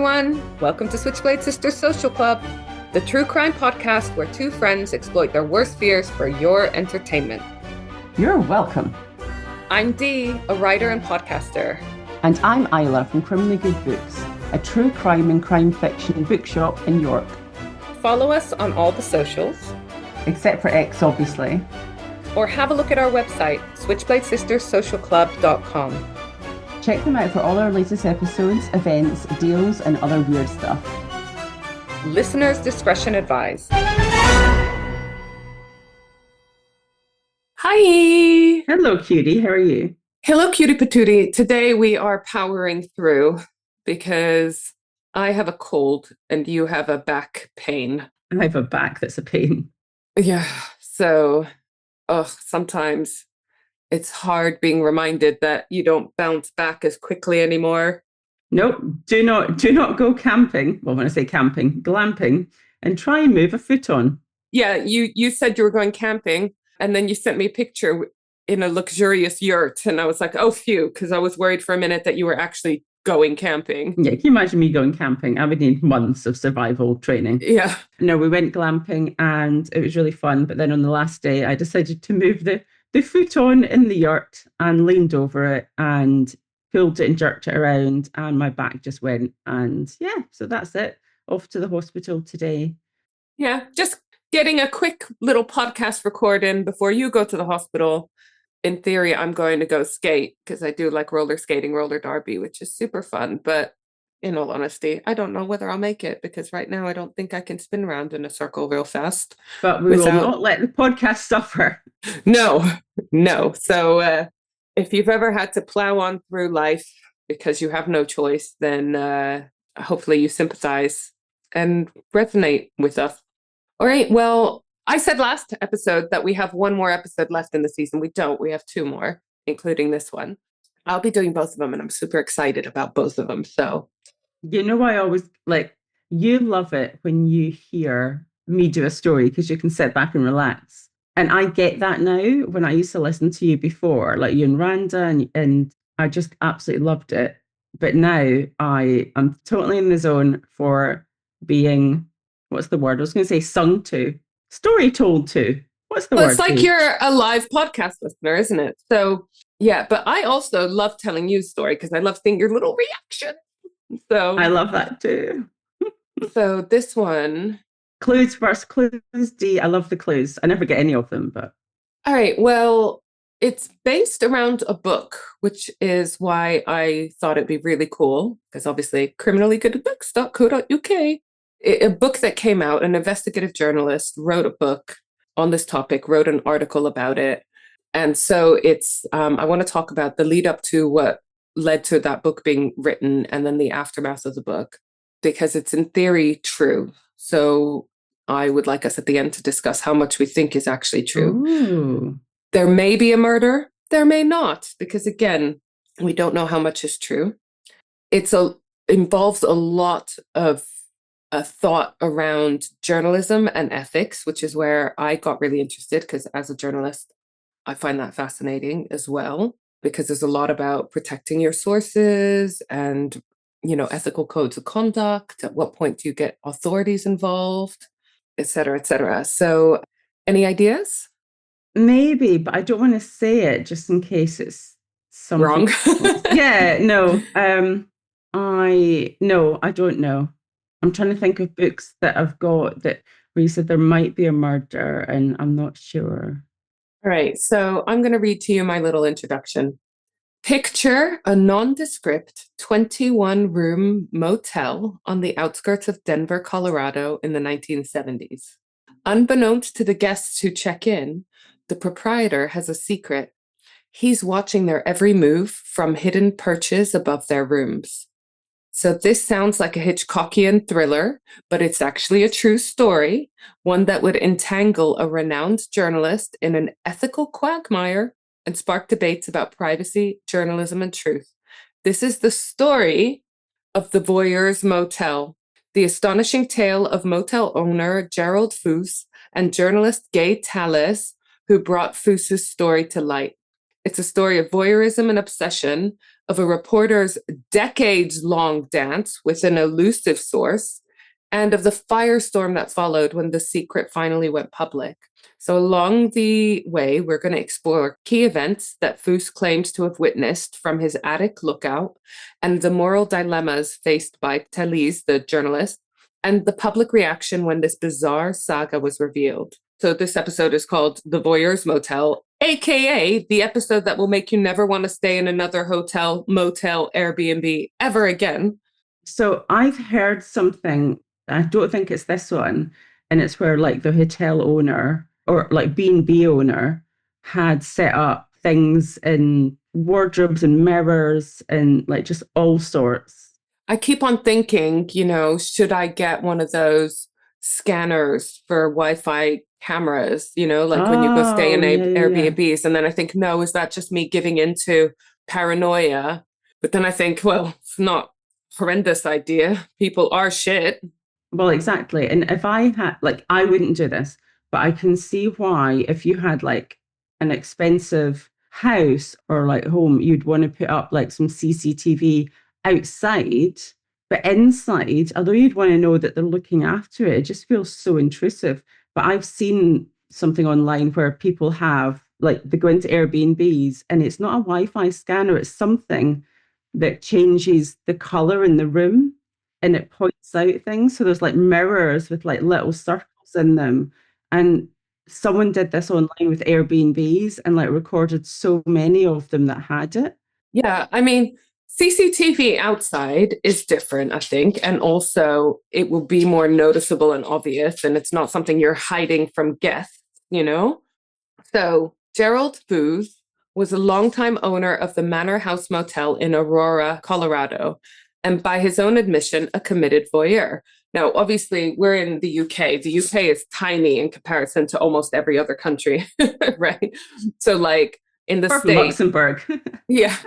everyone. Welcome to Switchblade Sisters Social Club, the true crime podcast where two friends exploit their worst fears for your entertainment. You're welcome. I'm Dee, a writer and podcaster. And I'm Isla from Criminally Good Books, a true crime and crime fiction bookshop in York. Follow us on all the socials. Except for X, obviously. Or have a look at our website, switchbladesisterssocialclub.com. Check them out for all our latest episodes, events, deals, and other weird stuff. Listeners' discretion advised. Hi! Hello, cutie. How are you? Hello, cutie patootie. Today we are powering through because I have a cold and you have a back pain. I have a back that's a pain. Yeah, so sometimes it's hard being reminded that you don't bounce back as quickly anymore. Nope, do not go camping. Well, when I say camping, glamping, and try and move a foot on. Yeah, you said you were going camping, and then you sent me a picture in a luxurious yurt, and I was like, oh, phew, because I was worried for a minute that you were actually going camping. Yeah, can you imagine me going camping? I would need months of survival training. Yeah. No, we went glamping and it was really fun. But then on the last day, I decided to move the foot on in the yurt and leaned over it and pulled it and jerked it around and my back just went. And yeah, so that's it. Off to the hospital today. Yeah, just getting a quick little podcast recording before you go to the hospital. In theory, I'm going to go skate because I do like roller skating, roller derby, which is super fun. But in all honesty, I don't know whether I'll make it because right now I don't think I can spin around in a circle real fast. But we will not let the podcast suffer. No. So if you've ever had to plow on through life because you have no choice, then hopefully you sympathize and resonate with us. All right, well, I said last episode that we have one more episode left in the season. We don't. We have two more, including this one. I'll be doing both of them, and I'm super excited about both of them. So, you know, I always you love it when you hear me do a story because you can sit back and relax. And I get that now when I used to listen to you before, like you and Randa, and I just absolutely loved it. But now I am totally in the zone for being, what's the word? I was going to say sung to. Story told to. What's the word? It's like you're a live podcast listener, isn't it? So, yeah, but I also love telling you a story because I love seeing your little reaction. So I love that too. So this one. Clues first. Clues, D. I love the clues. I never get any of them, but. All right. Well, it's based around a book, which is why I thought it'd be really cool because obviously criminallygoodbooks.co.uk. A book that came out, an investigative journalist wrote a book on this topic, wrote an article about it. And so it's, I want to talk about the lead up to what led to that book being written and then the aftermath of the book, because it's in theory true. So I would like us at the end to discuss how much we think is actually true. Ooh. There may be a murder, there may not, because again, we don't know how much is true. Involves a lot of a thought around journalism and ethics, which is where I got really interested because as a journalist, I find that fascinating as well, because there's a lot about protecting your sources and, ethical codes of conduct. At what point do you get authorities involved, et cetera, et cetera. So any ideas? Maybe, but I don't want to say it just in case it's something wrong. Yeah, no. I don't know. I'm trying to think of books that I've got where you said there might be a murder and I'm not sure. All right, so I'm going to read to you my little introduction. Picture a nondescript 21-room motel on the outskirts of Denver, Colorado in the 1970s. Unbeknownst to the guests who check in, the proprietor has a secret. He's watching their every move from hidden perches above their rooms. So this sounds like a Hitchcockian thriller, but it's actually a true story, one that would entangle a renowned journalist in an ethical quagmire and spark debates about privacy, journalism, and truth. This is the story of the Voyeur's Motel, the astonishing tale of motel owner Gerald Foos and journalist Gay Talese, who brought Foos's story to light. It's a story of voyeurism and obsession, of a reporter's decades-long dance with an elusive source, and of the firestorm that followed when the secret finally went public. So along the way, we're going to explore key events that Foos claims to have witnessed from his attic lookout, and the moral dilemmas faced by Talese, the journalist, and the public reaction when this bizarre saga was revealed. So this episode is called The Voyeur's Motel, aka the episode that will make you never want to stay in another hotel, motel, Airbnb ever again. So I've heard something, I don't think it's this one, and it's where like the hotel owner or like B&B owner had set up things in wardrobes and mirrors and like just all sorts. I keep on thinking, should I get one of those scanners for Wi-Fi cameras, like when you go stay in Oh, yeah. Airbnbs? And then I think, no, is that just me giving into paranoia? But then I think, well, it's not a horrendous idea. People are shit. Well, exactly. And if I had, like, I wouldn't do this, but I can see why if you had like an expensive house or like home, you'd want to put up like some CCTV outside, but inside, although you'd want to know that they're looking after it, it just feels so intrusive. But I've seen something online where people have like they go into Airbnbs and it's not a Wi-Fi scanner, it's something that changes the color in the room and it points out things. So there's like mirrors with like little circles in them. And someone did this online with Airbnbs and like recorded so many of them that had it. Yeah, I mean, CCTV outside is different, I think. And also, it will be more noticeable and obvious, and it's not something you're hiding from guests, you know? So, Gerald Foos was a longtime owner of the Manor House Motel in Aurora, Colorado, and by his own admission, a committed voyeur. Now, obviously, we're in the UK. The UK is tiny in comparison to almost every other country, right? So, like in the Or from States, Luxembourg. yeah,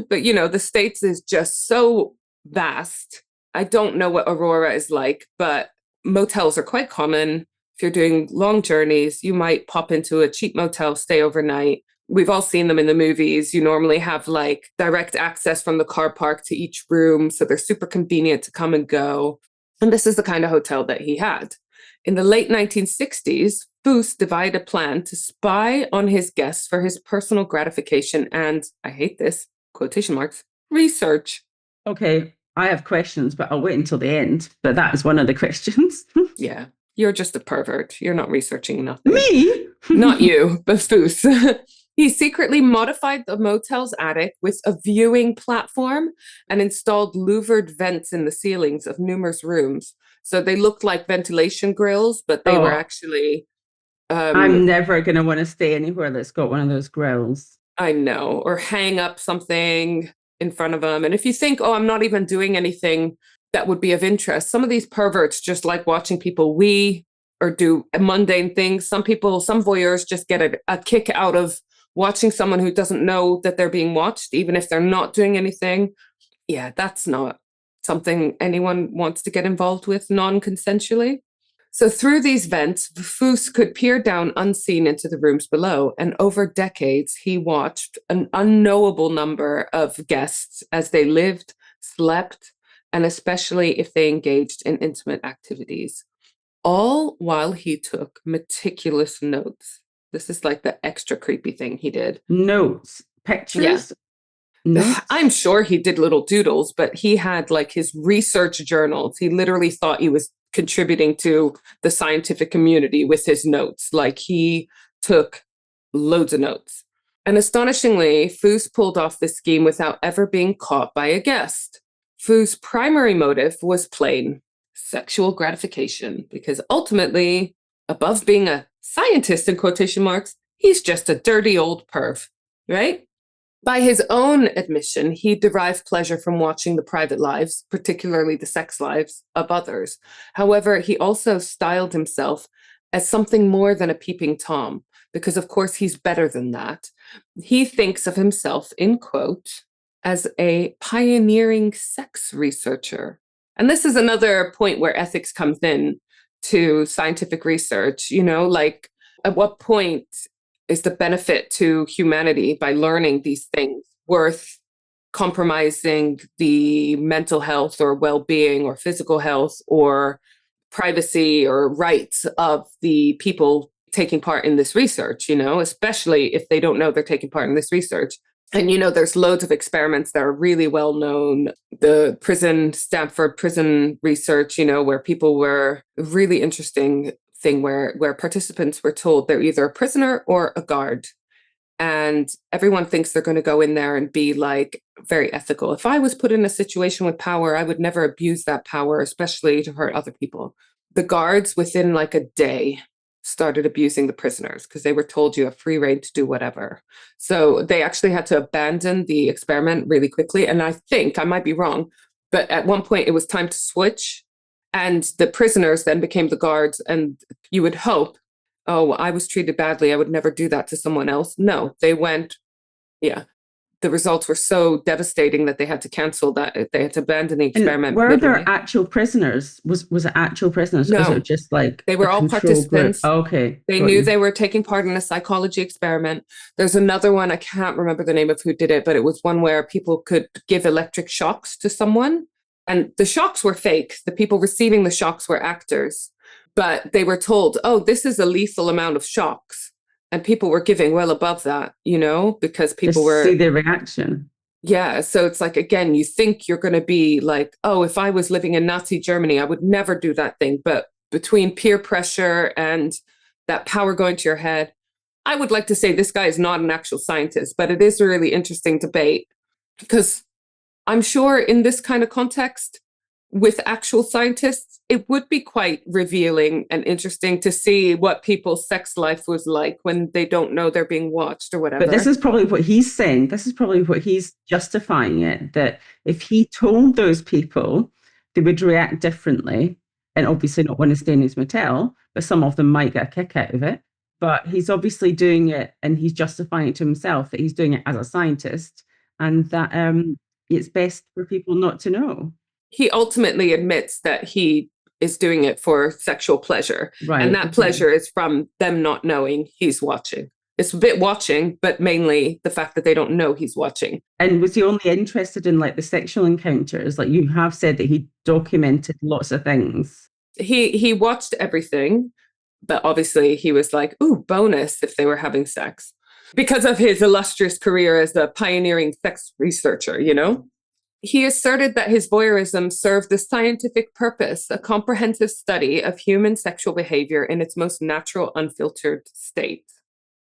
but the States is just so vast. I don't know what Aurora is like, but motels are quite common. If you're doing long journeys, you might pop into a cheap motel, stay overnight. We've all seen them in the movies. You normally have like direct access from the car park to each room. So they're super convenient to come and go. And this is the kind of hotel that he had. In the late 1960s, Foos devised a plan to spy on his guests for his personal gratification and, I hate this, quotation marks, research. Okay, I have questions, but I'll wait until the end. But that is one of the questions. Yeah, you're just a pervert. You're not researching nothing. Me? Not you, but Foos. He secretly modified the motel's attic with a viewing platform and installed louvered vents in the ceilings of numerous rooms. So they looked like ventilation grills, but they were actually. I'm never going to want to stay anywhere that's got one of those grills. I know, or hang up something in front of them. And if you think, oh, I'm not even doing anything that would be of interest, some of these perverts just like watching people wee or do mundane things. Some voyeurs just get a kick out of watching someone who doesn't know that they're being watched, even if they're not doing anything. Yeah, that's not something anyone wants to get involved with non-consensually. So through these vents, Foos could peer down unseen into the rooms below, and over decades, he watched an unknowable number of guests as they lived, slept, and especially if they engaged in intimate activities, all while he took meticulous notes. This is like the extra creepy thing he did. Notes, pictures. Yeah. Notes. I'm sure he did little doodles, but he had like his research journals. He literally thought he was contributing to the scientific community with his notes. Like he took loads of notes. And astonishingly, Foos pulled off this scheme without ever being caught by a guest. Foos' primary motive was plain sexual gratification, because ultimately, above being a scientist in quotation marks, he's just a dirty old perv, right? By his own admission, he derived pleasure from watching the private lives, particularly the sex lives, of others. However, he also styled himself as something more than a peeping Tom, because of course he's better than that. He thinks of himself, in quote, as a pioneering sex researcher. And this is another point where ethics comes in to scientific research, like at what point is the benefit to humanity by learning these things worth compromising the mental health or well-being or physical health or privacy or rights of the people taking part in this research, especially if they don't know they're taking part in this research. And, there's loads of experiments that are really well known. The Stanford prison research, where people were really interesting thing where participants were told they're either a prisoner or a guard. And everyone thinks they're going to go in there and be like very ethical. If I was put in a situation with power, I would never abuse that power, especially to hurt other people. The guards within like a day started abusing the prisoners because they were told you have free rein to do whatever. So they actually had to abandon the experiment really quickly. And I think, I might be wrong, but at one point it was time to switch. And the prisoners then became the guards. And you would hope, oh, I was treated badly, I would never do that to someone else. No, they went, yeah. The results were so devastating that they had to cancel that. They had to abandon the experiment. And were there actual prisoners? Was it actual prisoners? No. Or was it just like they were all participants. Oh, okay. They knew they were taking part in a psychology experiment. There's another one, I can't remember the name of who did it, but it was one where people could give electric shocks to someone. And the shocks were fake. The people receiving the shocks were actors. But they were told, oh, this is a lethal amount of shocks. And people were giving well above that, because people were... see their reaction. Yeah. So it's like, again, you think you're going to be like, oh, if I was living in Nazi Germany, I would never do that thing. But between peer pressure and that power going to your head, I would like to say this guy is not an actual scientist, but it is a really interesting debate because I'm sure in this kind of context, with actual scientists, it would be quite revealing and interesting to see what people's sex life was like when they don't know they're being watched or whatever. But this is probably what he's saying. This is probably what he's justifying it, that if he told those people, they would react differently, and obviously not want to stay in his motel, but some of them might get a kick out of it. But he's obviously doing it, and he's justifying it to himself that he's doing it as a scientist, and that it's best for people not to know. He ultimately admits that he is doing it for sexual pleasure. Right. And that pleasure is from them not knowing he's watching. It's a bit watching, but mainly the fact that they don't know he's watching. And was he only interested in like the sexual encounters? Like you have said that he documented lots of things. He watched everything, but obviously he was like, ooh, bonus if they were having sex. Because of his illustrious career as a pioneering sex researcher, He asserted that his voyeurism served the scientific purpose, a comprehensive study of human sexual behavior in its most natural, unfiltered state.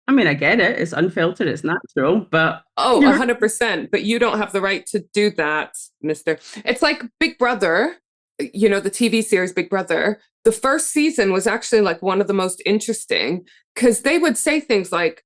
I mean, I get it. It's unfiltered, it's natural, but... Oh, 100%. But you don't have the right to do that, mister. It's like Big Brother, the TV series Big Brother. The first season was actually like one of the most interesting because they would say things like,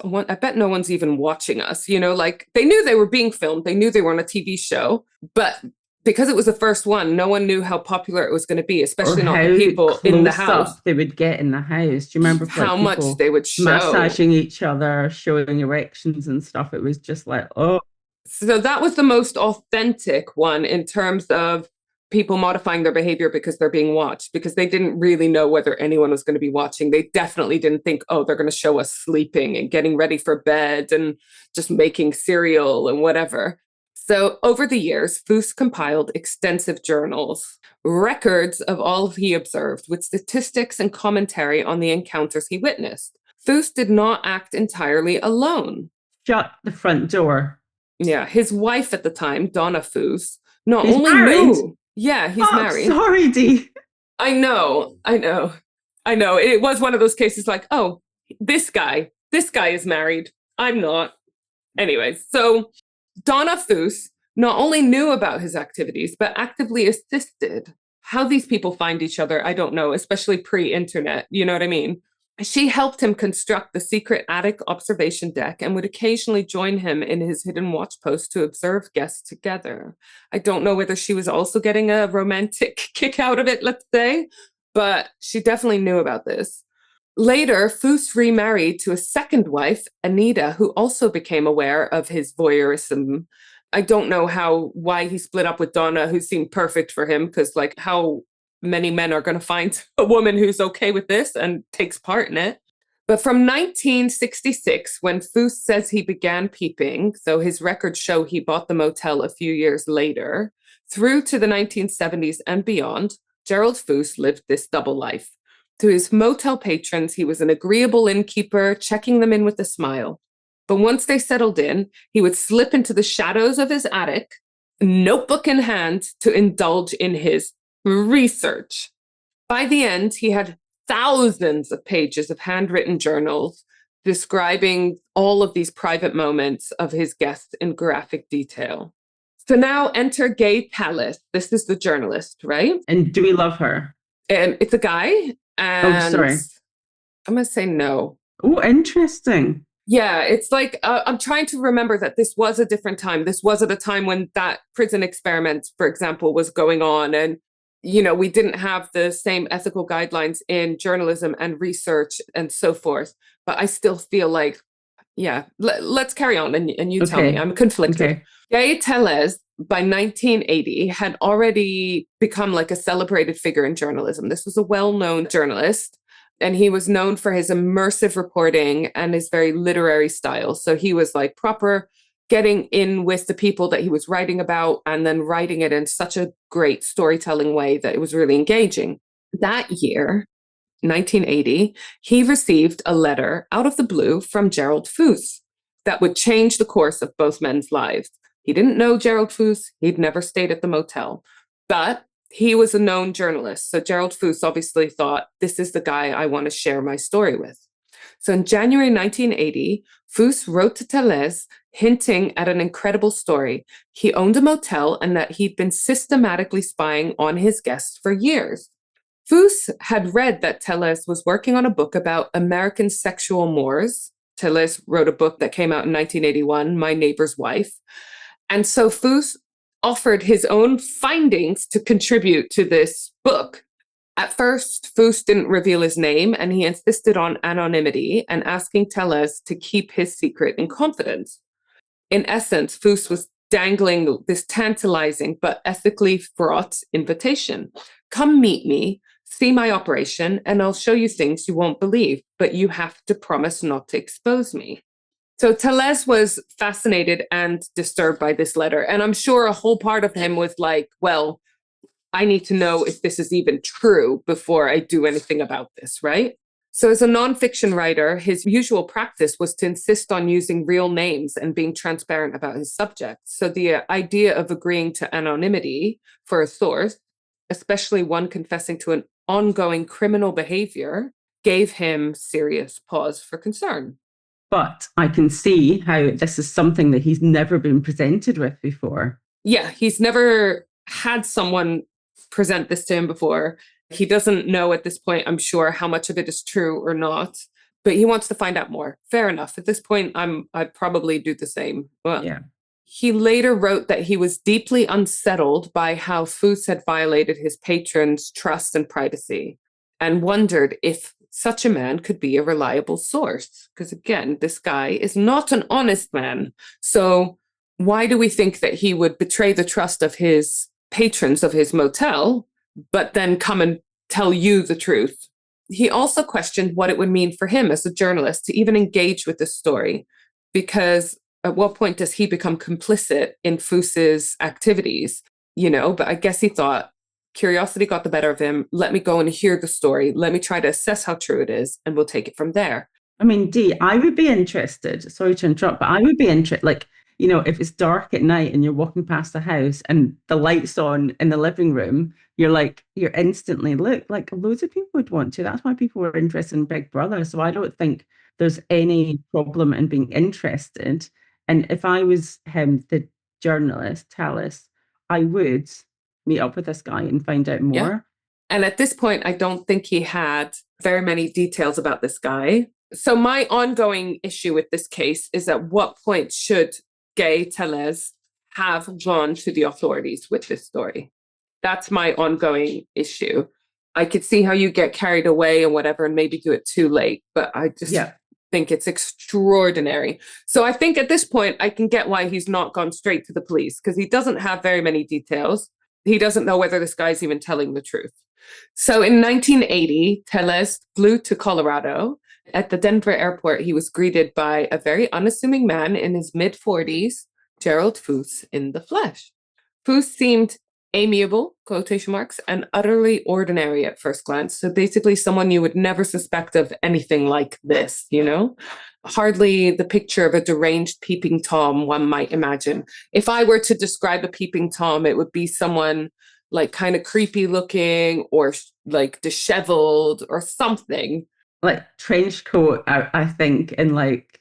oh, I bet no one's even watching us, like they knew they were being filmed. They knew they were on a TV show, but because it was the first one, no one knew how popular it was going to be, especially not the people in the house. They would get in the house. Do you remember how much they would show? Massaging each other, showing erections and stuff. It was just like, oh. So that was the most authentic one in terms of people modifying their behavior because they're being watched, because they didn't really know whether anyone was going to be watching. They definitely didn't think, oh, they're going to show us sleeping and getting ready for bed and just making cereal and whatever. So over the years, Foos compiled extensive journals, records of all he observed with statistics and commentary on the encounters he witnessed. Foos did not act entirely alone. Shut the front door. Yeah, his wife at the time, Donna Foos, not He's only married. knew... Yeah, he's married. Sorry, Dee. I know. It was one of those cases like, oh, this guy is married. I'm not. Anyways, so Donna Foos not only knew about his activities, but actively assisted. How these people find each other, I don't know, especially pre-internet. You know what I mean? She helped him construct the secret attic observation deck and would occasionally join him in his hidden watch post to observe guests together. I don't know whether she was also getting a romantic kick out of it, let's say, but she definitely knew about this. Later, Foos remarried to a second wife, Anita, who also became aware of his voyeurism. I don't know why he split up with Donna, who seemed perfect for him, because like how many men are going to find a woman who's okay with this and takes part in it. But from 1966, when Foos says he began peeping, so his records show he bought the motel a few years later, through to the 1970s and beyond, Gerald Foos lived this double life. To his motel patrons, he was an agreeable innkeeper, checking them in with a smile. But once they settled in, he would slip into the shadows of his attic, notebook in hand, to indulge in his research. By the end, he had thousands of pages of handwritten journals describing all of these private moments of his guests in graphic detail. So now enter Gay Talese. This is the journalist, right? And do we love her? It's a guy. And Oh, sorry. I'm going to say no. Oh, interesting. Yeah, it's like, I'm trying to remember that this was a different time. This was at a time when that prison experiment, for example, was going on. And, you know, we didn't have the same ethical guidelines in journalism and research and so forth. But I still feel like, yeah, let's carry on. And you tell me, I'm conflicted. Okay. Gay Talese, by 1980, had already become like a celebrated figure in journalism. This was a well-known journalist. And he was known for his immersive reporting and his very literary style. So he was like proper getting in with the people that he was writing about and then writing it in such a great storytelling way that it was really engaging. That year, 1980, he received a letter out of the blue from Gerald Foos that would change the course of both men's lives. He didn't know Gerald Foos. He'd never stayed at the motel. But he was a known journalist. So Gerald Foos obviously thought, this is the guy I want to share my story with. So in January 1980, Foos wrote to Talese hinting at an incredible story. He owned a motel and that he'd been systematically spying on his guests for years. Foos had read that Talese was working on a book about American sexual mores. Talese wrote a book that came out in 1981, My Neighbor's Wife. And so Foos offered his own findings to contribute to this book. At first, Foos didn't reveal his name, and he insisted on anonymity and asking Talese to keep his secret in confidence. In essence, Foos was dangling this tantalizing but ethically fraught invitation. Come meet me, see my operation, and I'll show you things you won't believe, but you have to promise not to expose me. So Talese was fascinated and disturbed by this letter. And I'm sure a whole part of him was like, well, I need to know if this is even true before I do anything about this, right? So as a nonfiction writer, his usual practice was to insist on using real names and being transparent about his subjects. So the idea of agreeing to anonymity for a source, especially one confessing to an ongoing criminal behavior, gave him serious pause for concern. But I can see how this is something that he's never been presented with before. Yeah, he's never had someone present this to him before. He doesn't know at this point, I'm sure, how much of it is true or not, but he wants to find out more. Fair enough. At this point, I'd probably do the same. Well, yeah. He later wrote that he was deeply unsettled by how Foos had violated his patrons' trust and privacy and wondered if such a man could be a reliable source. Because again, this guy is not an honest man. So why do we think that he would betray the trust of his patrons of his motel, but then come and tell you the truth? He also questioned what it would mean for him as a journalist to even engage with this story, because at what point does he become complicit in Foos's activities? You know, but I guess he thought, curiosity got the better of him. Let me go and hear the story. Let me try to assess how true it is, and we'll take it from there. I mean, Dee, I would be interested, sorry to interrupt, but I would be interested, like, you know, if it's dark at night and you're walking past the house and the light's on in the living room, you're instantly, look, like loads of people would want to. That's why people were interested in Big Brother. So I don't think there's any problem in being interested. And if I was him, the journalist, Talese, I would meet up with this guy and find out more. Yeah. And at this point, I don't think he had very many details about this guy. So my ongoing issue with this case is at what point should Gay Talese have gone to the authorities with this story? That's my ongoing issue. I could see how you get carried away and whatever and maybe do it too late, but I just think it's extraordinary. So I think at this point, I can get why he's not gone straight to the police, because he doesn't have very many details. He doesn't know whether this guy's even telling the truth. So in 1980, Talese flew to Colorado At the Denver airport, he was greeted by a very unassuming man in his mid-40s, Gerald Foos in the flesh. Foos seemed amiable, quotation marks, and utterly ordinary at first glance. So basically someone you would never suspect of anything like this, you know? Hardly the picture of a deranged peeping Tom one might imagine. If I were to describe a peeping Tom, it would be someone like kind of creepy looking or like disheveled or something. Like trench coat, I think, and like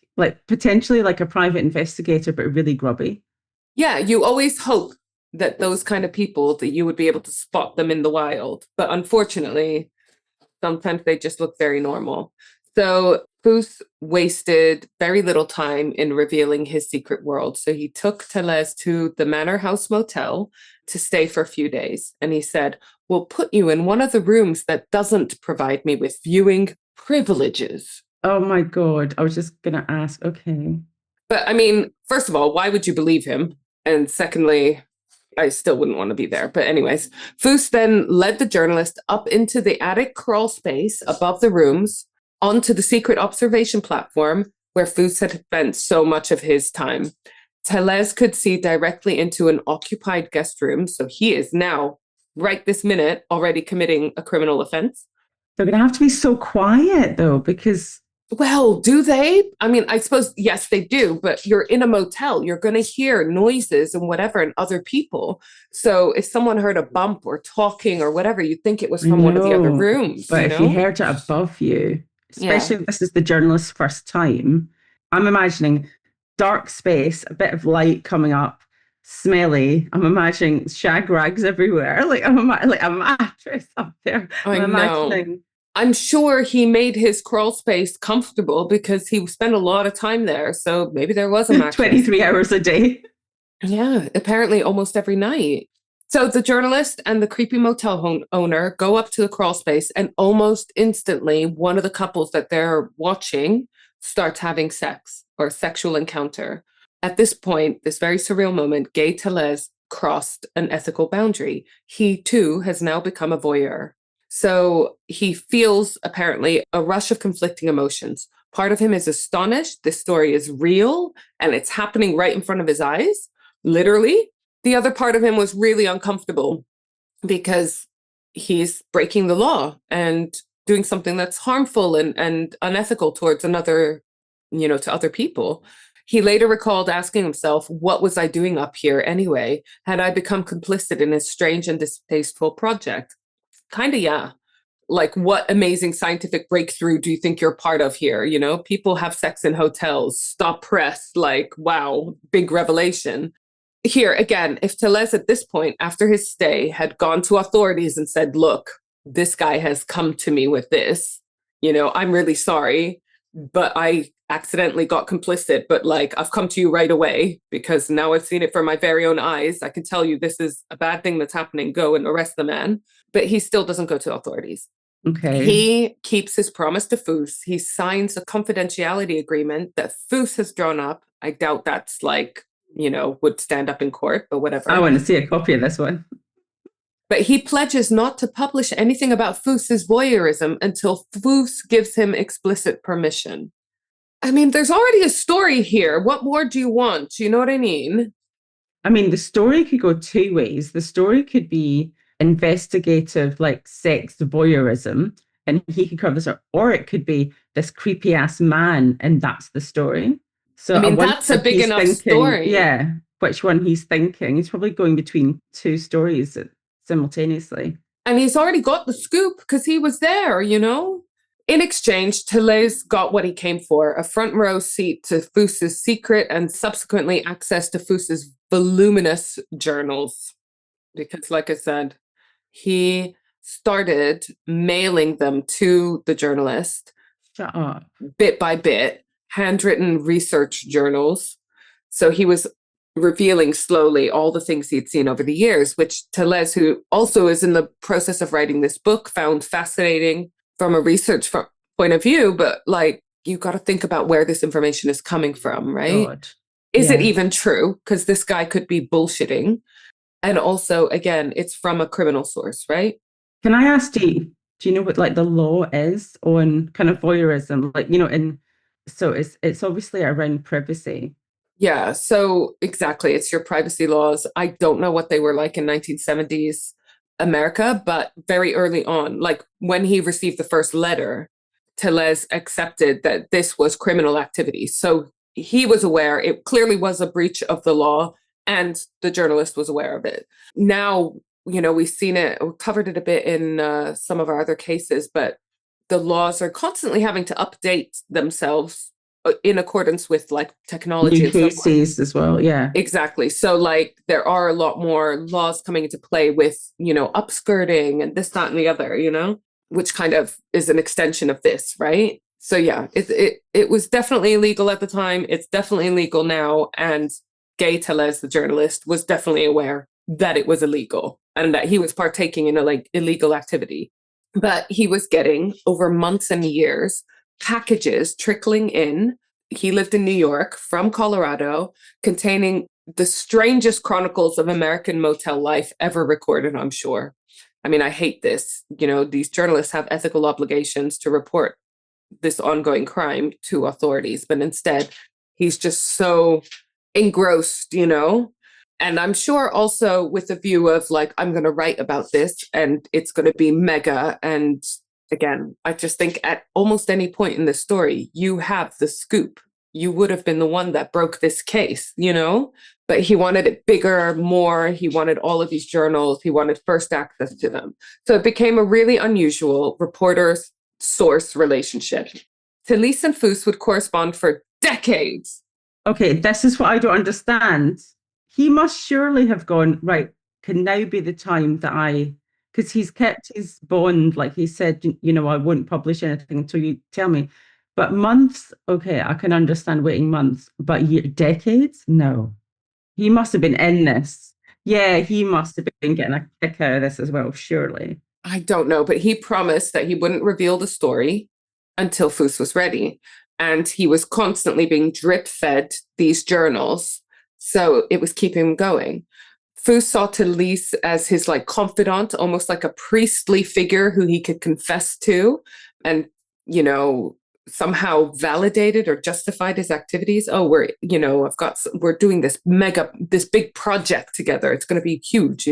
potentially like a private investigator, but really grubby. Yeah, you always hope that those kind of people that you would be able to spot them in the wild. But unfortunately, sometimes they just look very normal. So Foos wasted very little time in revealing his secret world. So he took Talese to the Manor House Motel to stay for a few days. And he said, "We'll put you in one of the rooms that doesn't provide me with viewing privileges." Oh my God. I was just going to ask. Okay. But I mean, first of all, why would you believe him? And secondly, I still wouldn't want to be there. But anyways, Foos then led the journalist up into the attic crawl space above the rooms, onto the secret observation platform where Foos had spent so much of his time. Talese could see directly into an occupied guest room, so he is now, right this minute, already committing a criminal offense. They're going to have to be so quiet though, because Well, do they? I mean, I suppose, yes, they do, but you're in a motel. You're going to hear noises and whatever and other people. So if someone heard a bump or talking or whatever, you'd think it was from one of the other rooms. But you if know? you heard it above you, especially if this is the journalist's first time, I'm imagining dark space, a bit of light coming up, smelly. I'm imagining shag rags everywhere, like like a mattress up there. I'm imagining. I'm sure he made his crawl space comfortable because he spent a lot of time there. So maybe there was a mattress. 23 hours a day. Yeah, apparently almost every night. So the journalist and the creepy motel owner go up to the crawl space, and almost instantly, one of the couples that they're watching starts having sex or sexual encounter. At this point, this very surreal moment, Gay Talese crossed an ethical boundary. He too has now become a voyeur. So he feels apparently a rush of conflicting emotions. Part of him is astonished this story is real and it's happening right in front of his eyes, literally. The other part of him was really uncomfortable because he's breaking the law and doing something that's harmful and unethical towards another, to other people. He later recalled asking himself, what was I doing up here anyway? Had I become complicit in his strange and distasteful project? Kind of, yeah. Like, what amazing scientific breakthrough do you think you're part of here? People have sex in hotels, stop press, like, wow, big revelation. Here, again, if Talese at this point, after his stay, had gone to authorities and said, look, this guy has come to me with this, I'm really sorry, but I accidentally got complicit, but like, I've come to you right away because now I've seen it for my very own eyes. I can tell you this is a bad thing that's happening. Go and arrest the man. But he still doesn't go to authorities. Okay. He keeps his promise to Foos. He signs a confidentiality agreement that Foos has drawn up. I doubt that's like, would stand up in court, but whatever. I want to see a copy of this one. But he pledges not to publish anything about Foos's voyeurism until Foos gives him explicit permission. I mean, there's already a story here. What more do you want? You know what I mean? I mean, the story could go two ways. The story could be investigative, like sex voyeurism, and he could cover this, or it could be this creepy ass man, and that's the story. So I mean, that's a big enough story. Yeah, which one he's thinking. He's probably going between two stories simultaneously. And he's already got the scoop because he was there, In exchange, Talese got what he came for, a front row seat to Foos's secret and subsequently access to Foos's voluminous journals. Because, like I said, he started mailing them to the journalist. Shut up. Bit by bit, handwritten research journals. So he was revealing slowly all the things he'd seen over the years, which Talese, who also is in the process of writing this book, found fascinating from a research point of view. But like, you got to think about where this information is coming from, right? God. Is it even true? Because this guy could be bullshitting. And also, again, it's from a criminal source, right? Can I ask you, Do you know what like the law is on kind of voyeurism? Like, and so it's obviously around privacy. Yeah, so exactly. It's your privacy laws. I don't know what they were like in 1970s America, but very early on, like when he received the first letter, Talese accepted that this was criminal activity. So he was aware it clearly was a breach of the law, and the journalist was aware of it. Now, we've seen it, we covered it a bit in some of our other cases, but the laws are constantly having to update themselves in accordance with like technology New and so forth. cases as well. Yeah. Exactly. So like there are a lot more laws coming into play with, upskirting and this, that, and the other, which kind of is an extension of this, right? So yeah, it was definitely illegal at the time. It's definitely illegal now. And Gay Talese, the journalist, was definitely aware that it was illegal and that he was partaking in a like illegal activity. But he was getting over months and years packages trickling in. He lived in New York from Colorado, containing the strangest chronicles of American motel life ever recorded, I'm sure. I mean, I hate this. These journalists have ethical obligations to report this ongoing crime to authorities, but instead, he's just so engrossed, And I'm sure also with the view of like, I'm going to write about this and it's going to be mega. And again, I just think at almost any point in the story, you have the scoop. You would have been the one that broke this case, But he wanted it bigger, more. He wanted all of these journals. He wanted first access to them. So it became a really unusual reporter's source relationship. Talese and Foos would correspond for decades. Okay, this is what I don't understand. He must surely have gone, right, can now be the time that because he's kept his bond, like he said, I won't publish anything until you tell me. But months, okay, I can understand waiting months, but decades? No. He must have been in this. Yeah, he must have been getting a kick out of this as well, surely. I don't know, but he promised that he wouldn't reveal the story until Foos was ready. And he was constantly being drip fed these journals. So it was keeping him going. Foos saw Talese as his like confidant, almost like a priestly figure who he could confess to and, somehow validated or justified his activities. Oh, we're doing this big project together. It's going to be huge,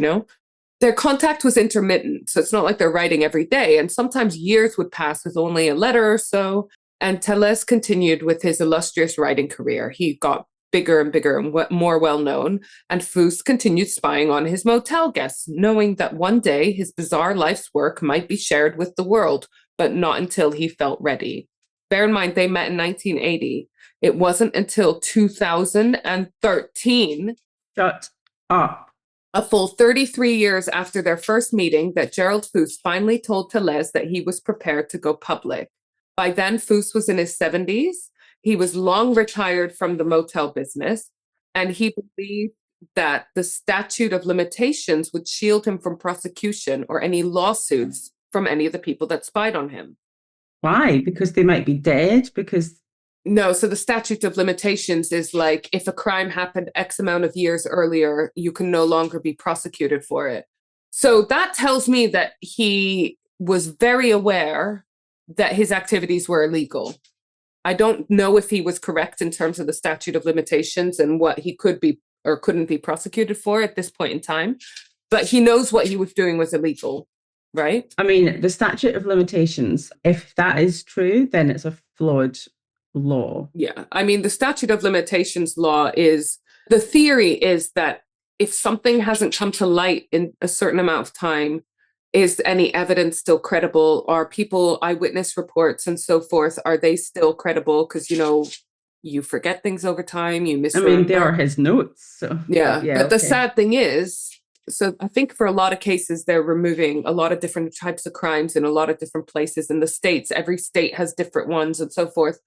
Their contact was intermittent, so it's not like they're writing every day. And sometimes years would pass with only a letter or so. And Talese continued with his illustrious writing career. He got bigger and bigger and more well known. And Foos continued spying on his motel guests, knowing that one day his bizarre life's work might be shared with the world, but not until he felt ready. Bear in mind, they met in 1980. It wasn't until 2013. Shut up. A full 33 years after their first meeting, that Gerald Foos finally told Talese that he was prepared to go public. By then, Foos was in his 70s. He was long retired from the motel business, and he believed that the statute of limitations would shield him from prosecution or any lawsuits from any of the people that spied on him. Why? Because they might be dead? Because No, so the statute of limitations is like if a crime happened X amount of years earlier, you can no longer be prosecuted for it. So that tells me that he was very aware that his activities were illegal. I don't know if he was correct in terms of the statute of limitations and what he could be or couldn't be prosecuted for at this point in time, but he knows what he was doing was illegal, right? I mean, the statute of limitations, if that is true, then it's a flawed law. Yeah. I mean, the statute of limitations law is the theory is that if something hasn't come to light in a certain amount of time, is any evidence still credible? Are people eyewitness reports and so forth? Are they still credible? Because, you forget things over time, you misremember. I mean, they are his notes. So, yeah. But the sad thing is, so I think for a lot of cases, they're removing a lot of different types of crimes in a lot of different places in the states. Every state has different ones and so forth.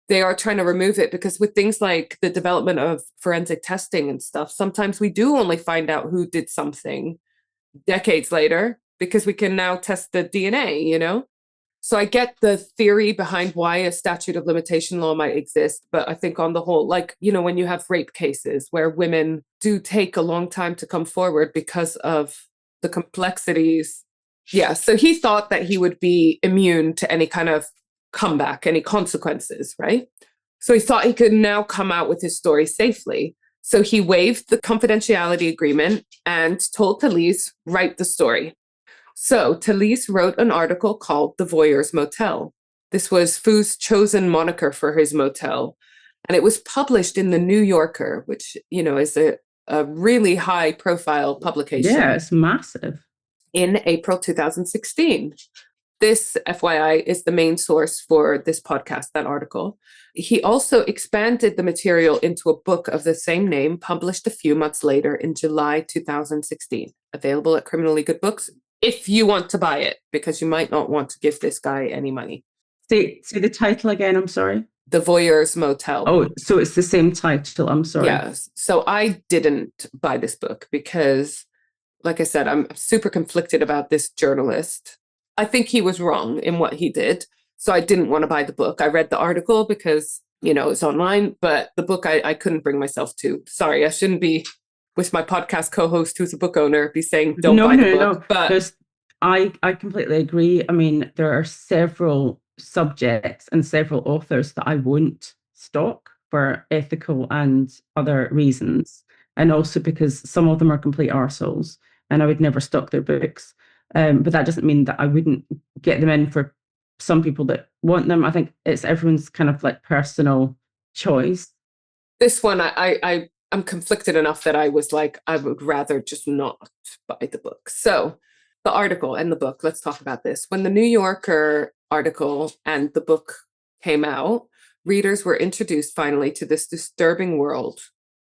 They are trying to remove it because with things like the development of forensic testing and stuff, sometimes we do only find out who did something decades later because we can now test the DNA, So I get the theory behind why a statute of limitation law might exist, but I think on the whole, like, when you have rape cases where women do take a long time to come forward because of the complexities Yeah, so he thought that he would be immune to any kind of comeback, any consequences, right? So he thought he could now come out with his story safely. So he waived the confidentiality agreement and told Talese, write the story. So Talese wrote an article called The Voyeur's Motel. This was Foos' chosen moniker for his motel. And it was published in the New Yorker, which, is a really high profile publication. Yeah, it's massive. In April 2016. This, FYI, is the main source for this podcast, that article. He also expanded the material into a book of the same name, published a few months later in July 2016, available at Criminally Good Books, if you want to buy it, because you might not want to give this guy any money. Say the title again, I'm sorry. The Voyeur's Motel. Oh, so it's the same title, I'm sorry. Yes. So I didn't buy this book because, like I said, I'm super conflicted about this journalist. I think he was wrong in what he did. So I didn't want to buy the book. I read the article because, it's online, but the book I couldn't bring myself to. Sorry, I shouldn't be with my podcast co-host who's a book owner be saying don't buy the book. No. But I completely agree. I mean, there are several subjects and several authors that I won't stock for ethical and other reasons. And also because some of them are complete arseholes and I would never stock their books. But that doesn't mean that I wouldn't get them in for some people that want them. I think it's everyone's kind of like personal choice. This one, I'm conflicted enough that I was like, I would rather just not buy the book. So the article and the book, let's talk about this. When the New Yorker article and the book came out, readers were introduced finally to this disturbing world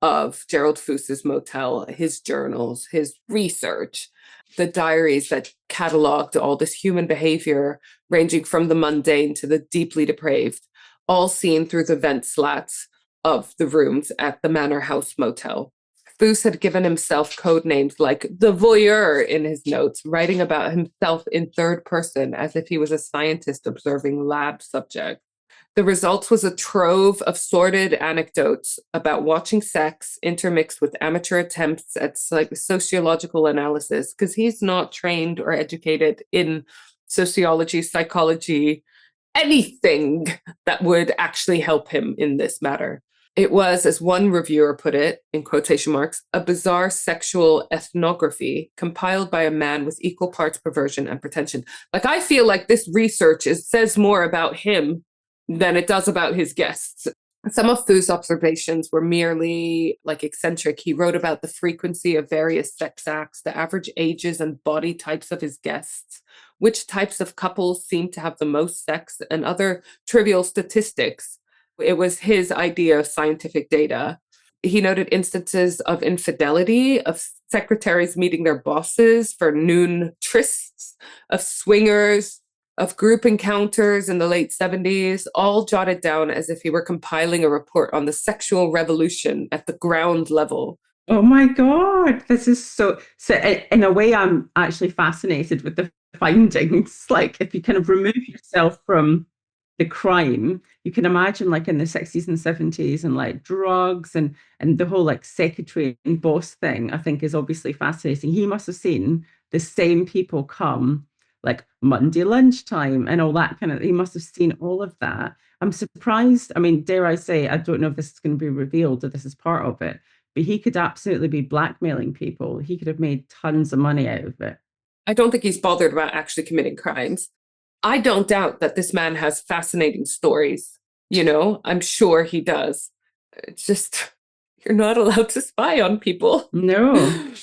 of Gerald Foos's motel, his journals, his research, the diaries that cataloged all this human behavior, ranging from the mundane to the deeply depraved, all seen through the vent slats of the rooms at the Manor House Motel. Foos had given himself code names like the Voyeur in his notes, writing about himself in third person as if he was a scientist observing lab subjects. The result was a trove of sordid anecdotes about watching sex intermixed with amateur attempts at sociological analysis, because he's not trained or educated in sociology, psychology, anything that would actually help him in this matter. It was, as one reviewer put it, in quotation marks, a bizarre sexual ethnography compiled by a man with equal parts perversion and pretension. Like, I feel like this research says more about him than it does about his guests. Some of Foos' observations were merely eccentric. He wrote about the frequency of various sex acts, the average ages and body types of his guests, which types of couples seemed to have the most sex, and other trivial statistics. It was his idea of scientific data. He noted instances of infidelity, of secretaries meeting their bosses for noon trysts, of swingers, of group encounters in the late 70s, all jotted down as if he were compiling a report on the sexual revolution at the ground level. Oh my God, this is so in a way, I'm actually fascinated with the findings. Like, if you kind of remove yourself from the crime, you can imagine in the 60s and 70s and drugs and the whole secretary and boss thing, I think is obviously fascinating. He must have seen the same people come Monday lunchtime and all that kind of, he must have seen all of that. I'm surprised. I mean, dare I say, I don't know if this is going to be revealed or this is part of it, but he could absolutely be blackmailing people. He could have made tons of money out of it. I don't think he's bothered about actually committing crimes. I don't doubt that this man has fascinating stories. I'm sure he does. It's just, you're not allowed to spy on people. No.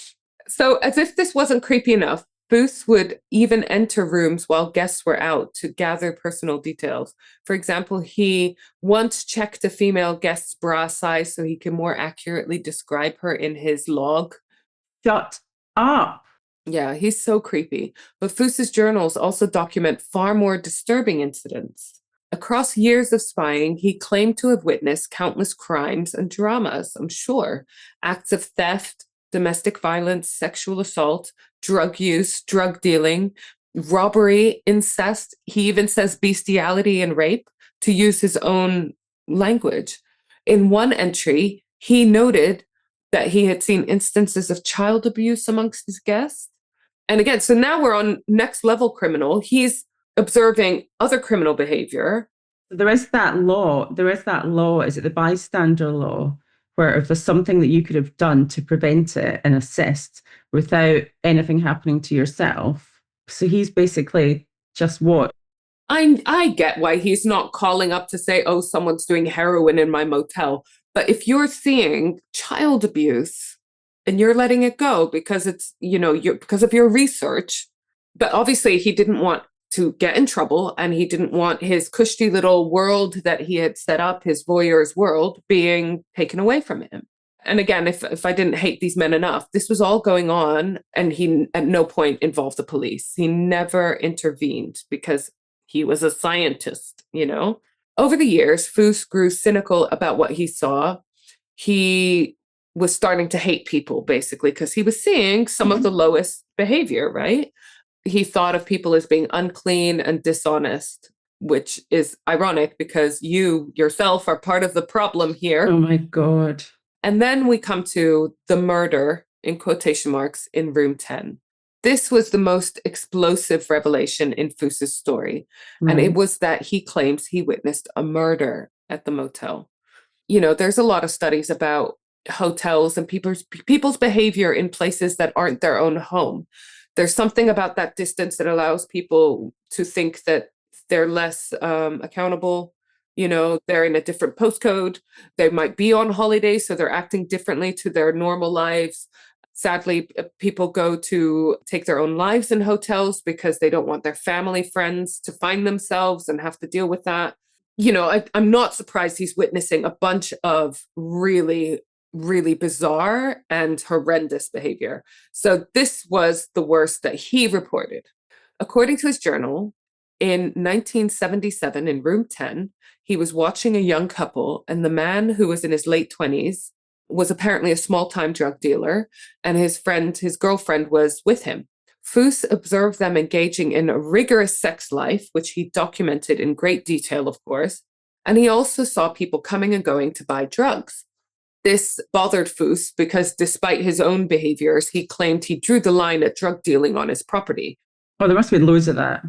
So as if this wasn't creepy enough, Foos would even enter rooms while guests were out to gather personal details. For example, he once checked a female guest's bra size so he can more accurately describe her in his log. Shut up. Yeah, he's so creepy. But Foos's journals also document far more disturbing incidents. Across years of spying, he claimed to have witnessed countless crimes and dramas, I'm sure. Acts of theft, domestic violence, sexual assault, drug use, drug dealing, robbery, incest. He even says bestiality and rape, to use his own language. In one entry, he noted that he had seen instances of child abuse amongst his guests. And again, so now we're on next level criminal. He's observing other criminal behavior. There is that law. There is that law. Is it the bystander law? Where if there's something that you could have done to prevent it and assist without anything happening to yourself. So he's basically just what? I get why he's not calling up to say, oh, someone's doing heroin in my motel. But if you're seeing child abuse and you're letting it go because it's, because of your research, but obviously he didn't want to get in trouble and he didn't want his cushy little world that he had set up, his voyeur's world, being taken away from him. And again, if I didn't hate these men enough, this was all going on and he at no point involved the police. He never intervened because he was a scientist, Over the years, Foos grew cynical about what he saw. He was starting to hate people, basically, because he was seeing some of the lowest behavior, right? He thought of people as being unclean and dishonest, which is ironic because you yourself are part of the problem here. Oh my God. And then we come to the murder, in quotation marks, in room 10. This was the most explosive revelation in Foos's story. Right. And it was that he claims he witnessed a murder at the motel. There's a lot of studies about hotels and people's behavior in places that aren't their own home. There's something about that distance that allows people to think that they're less accountable. They're in a different postcode. They might be on holiday, so they're acting differently to their normal lives. Sadly, people go to take their own lives in hotels because they don't want their family, friends to find themselves and have to deal with that. I'm not surprised he's witnessing a bunch of really, really bizarre and horrendous behavior. So this was the worst that he reported. According to his journal, in 1977, in room 10, he was watching a young couple, and the man, who was in his late 20s, was apparently a small-time drug dealer, and his girlfriend, was with him. Foos observed them engaging in a rigorous sex life, which he documented in great detail, of course, and he also saw people coming and going to buy drugs. This bothered Foos because despite his own behaviors, he claimed he drew the line at drug dealing on his property. Oh, there must be loads of that.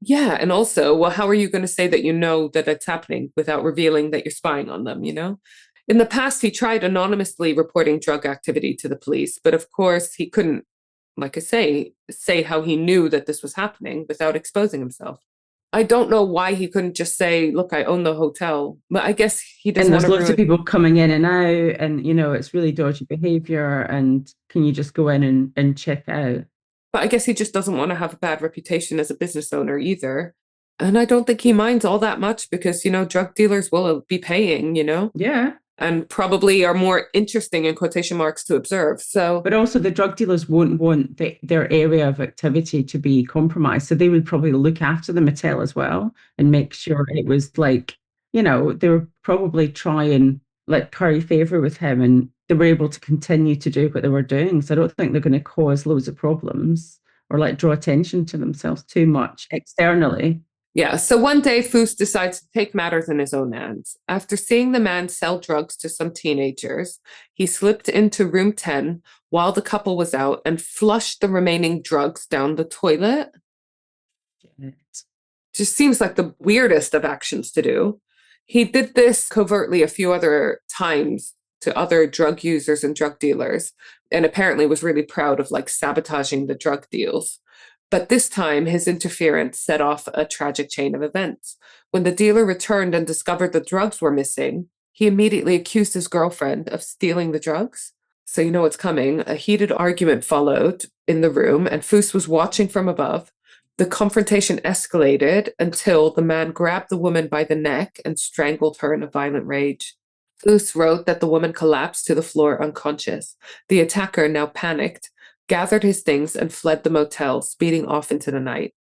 Yeah, and also, well, how are you going to say that you know that it's happening without revealing that you're spying on them, In the past, he tried anonymously reporting drug activity to the police, but of course, he couldn't, like I say how he knew that this was happening without exposing himself. I don't know why he couldn't just say, look, I own the hotel. But I guess he doesn't want to. And there's lots of people coming in and out, and, it's really dodgy behavior. And can you just go in and check out? But I guess he just doesn't want to have a bad reputation as a business owner either. And I don't think he minds all that much because, drug dealers will be paying, Yeah. And probably are more interesting, in quotation marks, to observe. So, but also the drug dealers won't want their area of activity to be compromised. So they would probably look after the motel as well and make sure it was like, they were probably trying like curry favor with him, and they were able to continue to do what they were doing. So I don't think they're going to cause loads of problems or like draw attention to themselves too much externally. Yeah, so one day Foos decides to take matters in his own hands. After seeing the man sell drugs to some teenagers, he slipped into room 10 while the couple was out and flushed the remaining drugs down the toilet. Just seems like the weirdest of actions to do. He did this covertly a few other times to other drug users and drug dealers, and apparently was really proud of like sabotaging the drug deals. But this time, his interference set off a tragic chain of events. When the dealer returned and discovered the drugs were missing, he immediately accused his girlfriend of stealing the drugs. So you know what's coming. A heated argument followed in the room, and Foos was watching from above. The confrontation escalated until the man grabbed the woman by the neck and strangled her in a violent rage. Foos wrote that the woman collapsed to the floor unconscious. The attacker, now panicked, gathered his things and fled the motel, speeding off into the night.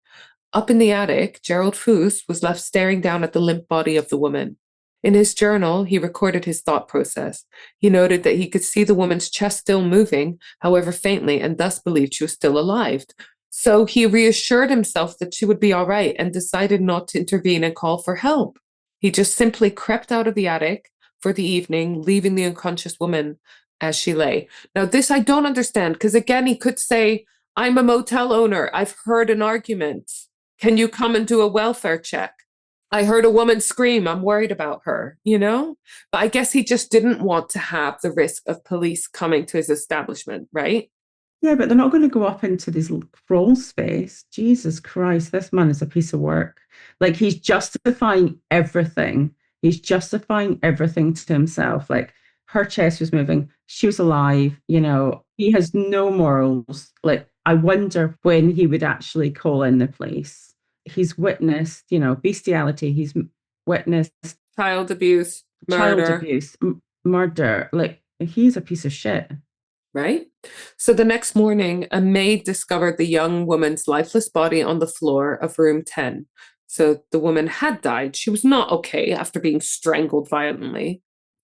Up in the attic, Gerald Foos was left staring down at the limp body of the woman. In his journal, he recorded his thought process. He noted that he could see the woman's chest still moving, however faintly, and thus believed she was still alive. So he reassured himself that she would be all right and decided not to intervene and call for help. He just simply crept out of the attic for the evening, leaving the unconscious woman as she lay. Now, this I don't understand, because again, he could say, I'm a motel owner. I've heard an argument. Can you come and do a welfare check? I heard a woman scream. I'm worried about her, you know? But I guess he just didn't want to have the risk of police coming to his establishment, right? Yeah, but they're not going to go up into this crawl space. Jesus Christ, this man is a piece of work. Like he's justifying everything. He's justifying everything to himself. Like her chest was moving, she was alive, he has no morals. Like I wonder when he would actually call in the police. He's witnessed, bestiality. He's witnessed Child abuse, child murder. abuse, murder. Like he's a piece of shit. Right? So the next morning, a maid discovered the young woman's lifeless body on the floor of room 10. So the woman had died. She was not okay after being strangled violently.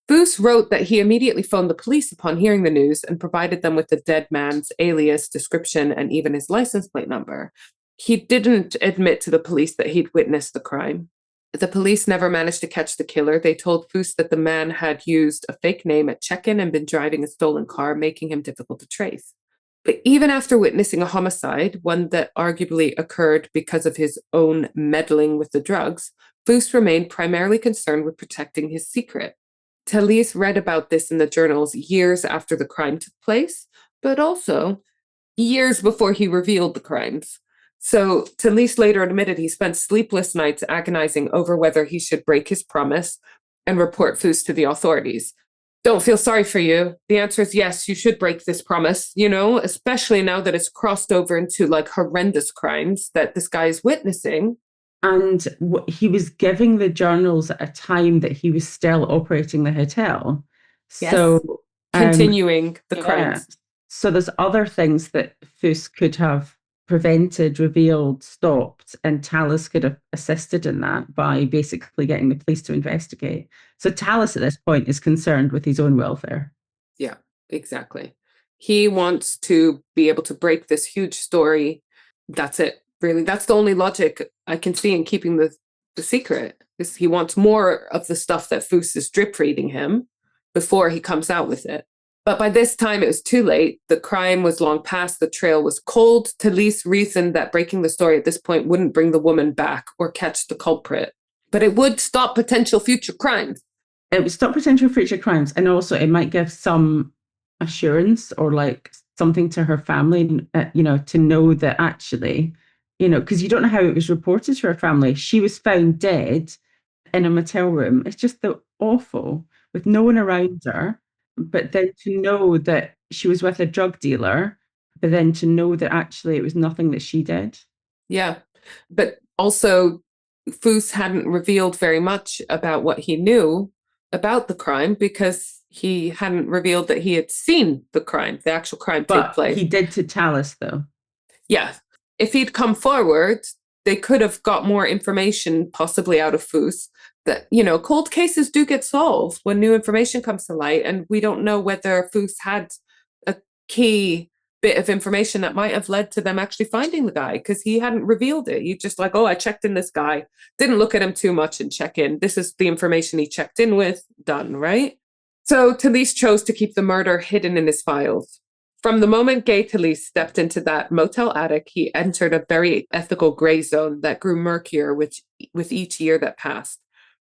Foos wrote that he immediately phoned the police upon hearing the news and provided them with the dead man's alias, description, and even his license plate number. He didn't admit to the police that he'd witnessed the crime. The police never managed to catch the killer. They told Foos that the man had used a fake name at check-in and been driving a stolen car, making him difficult to trace. But even after witnessing a homicide, one that arguably occurred because of his own meddling with the drugs, Foos remained primarily concerned with protecting his secret. Talese read about this in the journals years after the crime took place, but also years before he revealed the crimes. So Talese later admitted he spent sleepless nights agonizing over whether he should break his promise and report Foos to the authorities. Don't feel sorry for you. The answer is yes, you should break this promise, especially now that it's crossed over into like horrendous crimes that this guy is witnessing. And he was giving the journals at a time that he was still operating the hotel. Yes. So continuing the crimes. So there's other things that Foos could have prevented, revealed, stopped, and Talese could have assisted in that by basically getting the police to investigate. So Talese at this point is concerned with his own welfare. Yeah, exactly. He wants to be able to break this huge story. That's it, really. That's the only logic I can see in keeping the secret. Is he wants more of the stuff that Foos is drip feeding him before he comes out with it. But by this time, it was too late. The crime was long past. The trail was cold. Talese reasoned that breaking the story at this point wouldn't bring the woman back or catch the culprit, but it would stop potential future crimes. It would stop potential future crimes, and also it might give some assurance or like something to her family, to know that actually, because you don't know how it was reported to her family. She was found dead in a motel room. It's just awful with no one around her. But then to know that she was with a drug dealer, but then to know that actually it was nothing that she did. Yeah. But also, Foos hadn't revealed very much about what he knew about the crime because he hadn't revealed that he had seen the crime, the actual crime take place. He did to Talese, though. Yeah. If he'd come forward, they could have got more information possibly out of Foos that, cold cases do get solved when new information comes to light. And we don't know whether Foos had a key bit of information that might have led to them actually finding the guy because he hadn't revealed it. He just like, oh, I checked in this guy, didn't look at him too much and check in. This is the information he checked in with, done, right? So Talese chose to keep the murder hidden in his files. From the moment Gay Talese stepped into that motel attic, he entered a very ethical gray zone that grew murkier with each year that passed.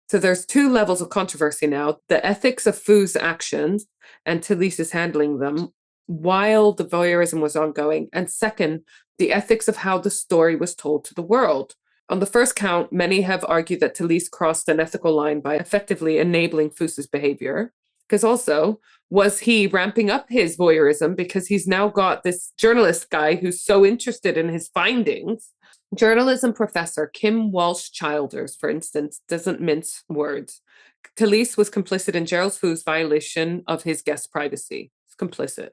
So there's two levels of controversy now: the ethics of Foos' actions and Talese's handling them while the voyeurism was ongoing, and second, the ethics of how the story was told to the world. On the first count, many have argued that Talese crossed an ethical line by effectively enabling Foos' behavior, because also, was he ramping up his voyeurism because he's now got this journalist guy who's so interested in his findings? Journalism professor Kim Walsh-Childers, for instance, doesn't mince words. Talese was complicit in Gerald Foos' violation of his guest's privacy. He's complicit.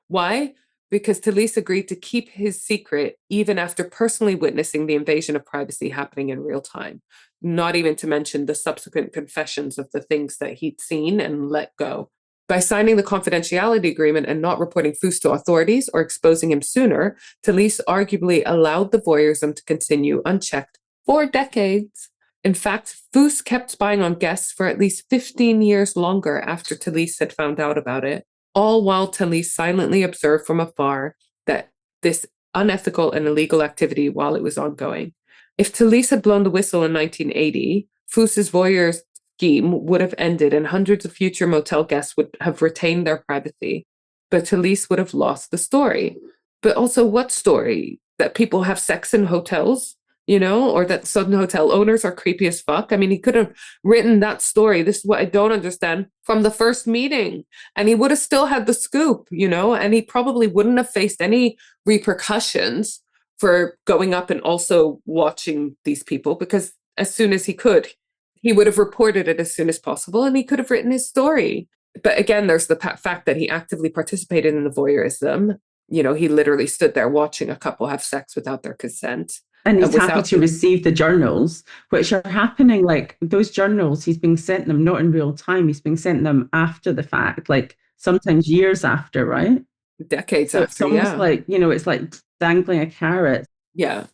Why? Because Talese agreed to keep his secret even after personally witnessing the invasion of privacy happening in real time, not even to mention the subsequent confessions of the things that he'd seen and let go. By signing the confidentiality agreement and not reporting Foos to authorities or exposing him sooner, Talese arguably allowed the voyeurism to continue unchecked for decades. In fact, Foos kept spying on guests for at least 15 years longer after Talese had found out about it, all while Talese silently observed from afar that this unethical and illegal activity while it was ongoing. If Talese had blown the whistle in 1980, Foos's Voyeur scheme would have ended and hundreds of future motel guests would have retained their privacy. But Talese would have lost the story. But also, what story? That people have sex in hotels, or that sudden hotel owners are creepy as fuck. I mean, he could have written that story. This is what I don't understand from the first meeting. And he would have still had the scoop, and he probably wouldn't have faced any repercussions for going up and also watching these people, because as soon as he could, he would have reported it as soon as possible and he could have written his story. But again, there's the fact that he actively participated in the voyeurism. He literally stood there watching a couple have sex without their consent. And he's happy to receive the journals, which are happening, like those journals, he's being sent them not in real time. He's being sent them after the fact, like sometimes years after, right? Decades so after, it's almost like, it's like dangling a carrot. Yeah.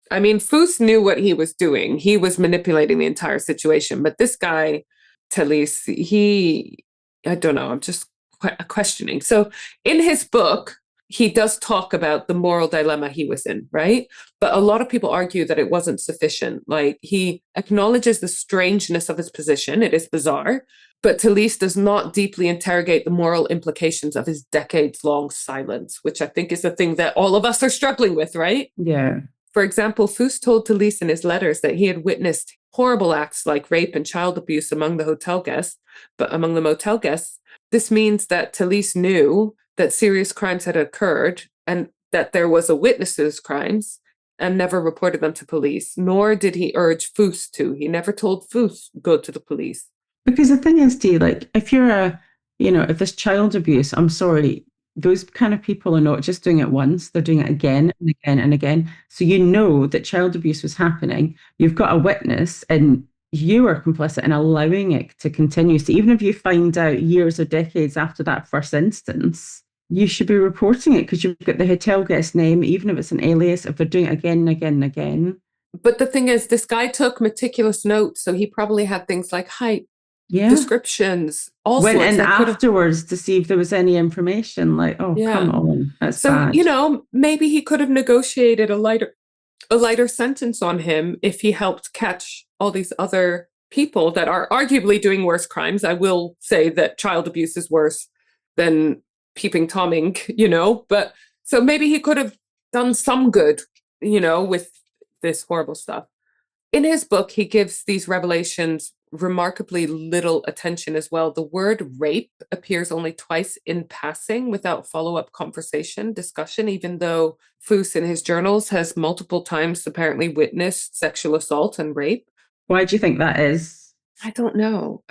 I mean, Foos knew what he was doing. He was manipulating the entire situation. But this guy, Talese, I don't know, I'm just questioning. So in his book, he does talk about the moral dilemma he was in, right? But a lot of people argue that it wasn't sufficient. Like, he acknowledges the strangeness of his position. It is bizarre. But Talese does not deeply interrogate the moral implications of his decades-long silence, which I think is the thing that all of us are struggling with, right? Yeah. For example, Foos told Talese in his letters that he had witnessed horrible acts like rape and child abuse among the motel guests. This means that Talese knew that serious crimes had occurred and that there was a witness to those crimes and never reported them to police, nor did he urge Foos to. He never told Foos, go to the police. Because the thing is, Dee, like, if you're if there's child abuse, I'm sorry, those kind of people are not just doing it once, they're doing it again and again and again. So that child abuse was happening. You've got a witness and you are complicit in allowing it to continue. So even if you find out years or decades after that first instance, you should be reporting it because you've got the hotel guest name, even if it's an alias, if they're doing it again and again and again. But the thing is, this guy took meticulous notes, so he probably had things like height, descriptions, all went sorts. in afterwards to see if there was any information. Like, come on, that's bad. Maybe he could have negotiated a lighter sentence on him if he helped catch all these other people that are arguably doing worse crimes. I will say that child abuse is worse than peeping Tomming, but so maybe he could have done some good, with this horrible stuff. In his book, he gives these revelations remarkably little attention as well. The word rape appears only twice in passing without follow-up discussion, even though Foos in his journals has multiple times apparently witnessed sexual assault and rape. Why do you think that is? I don't know.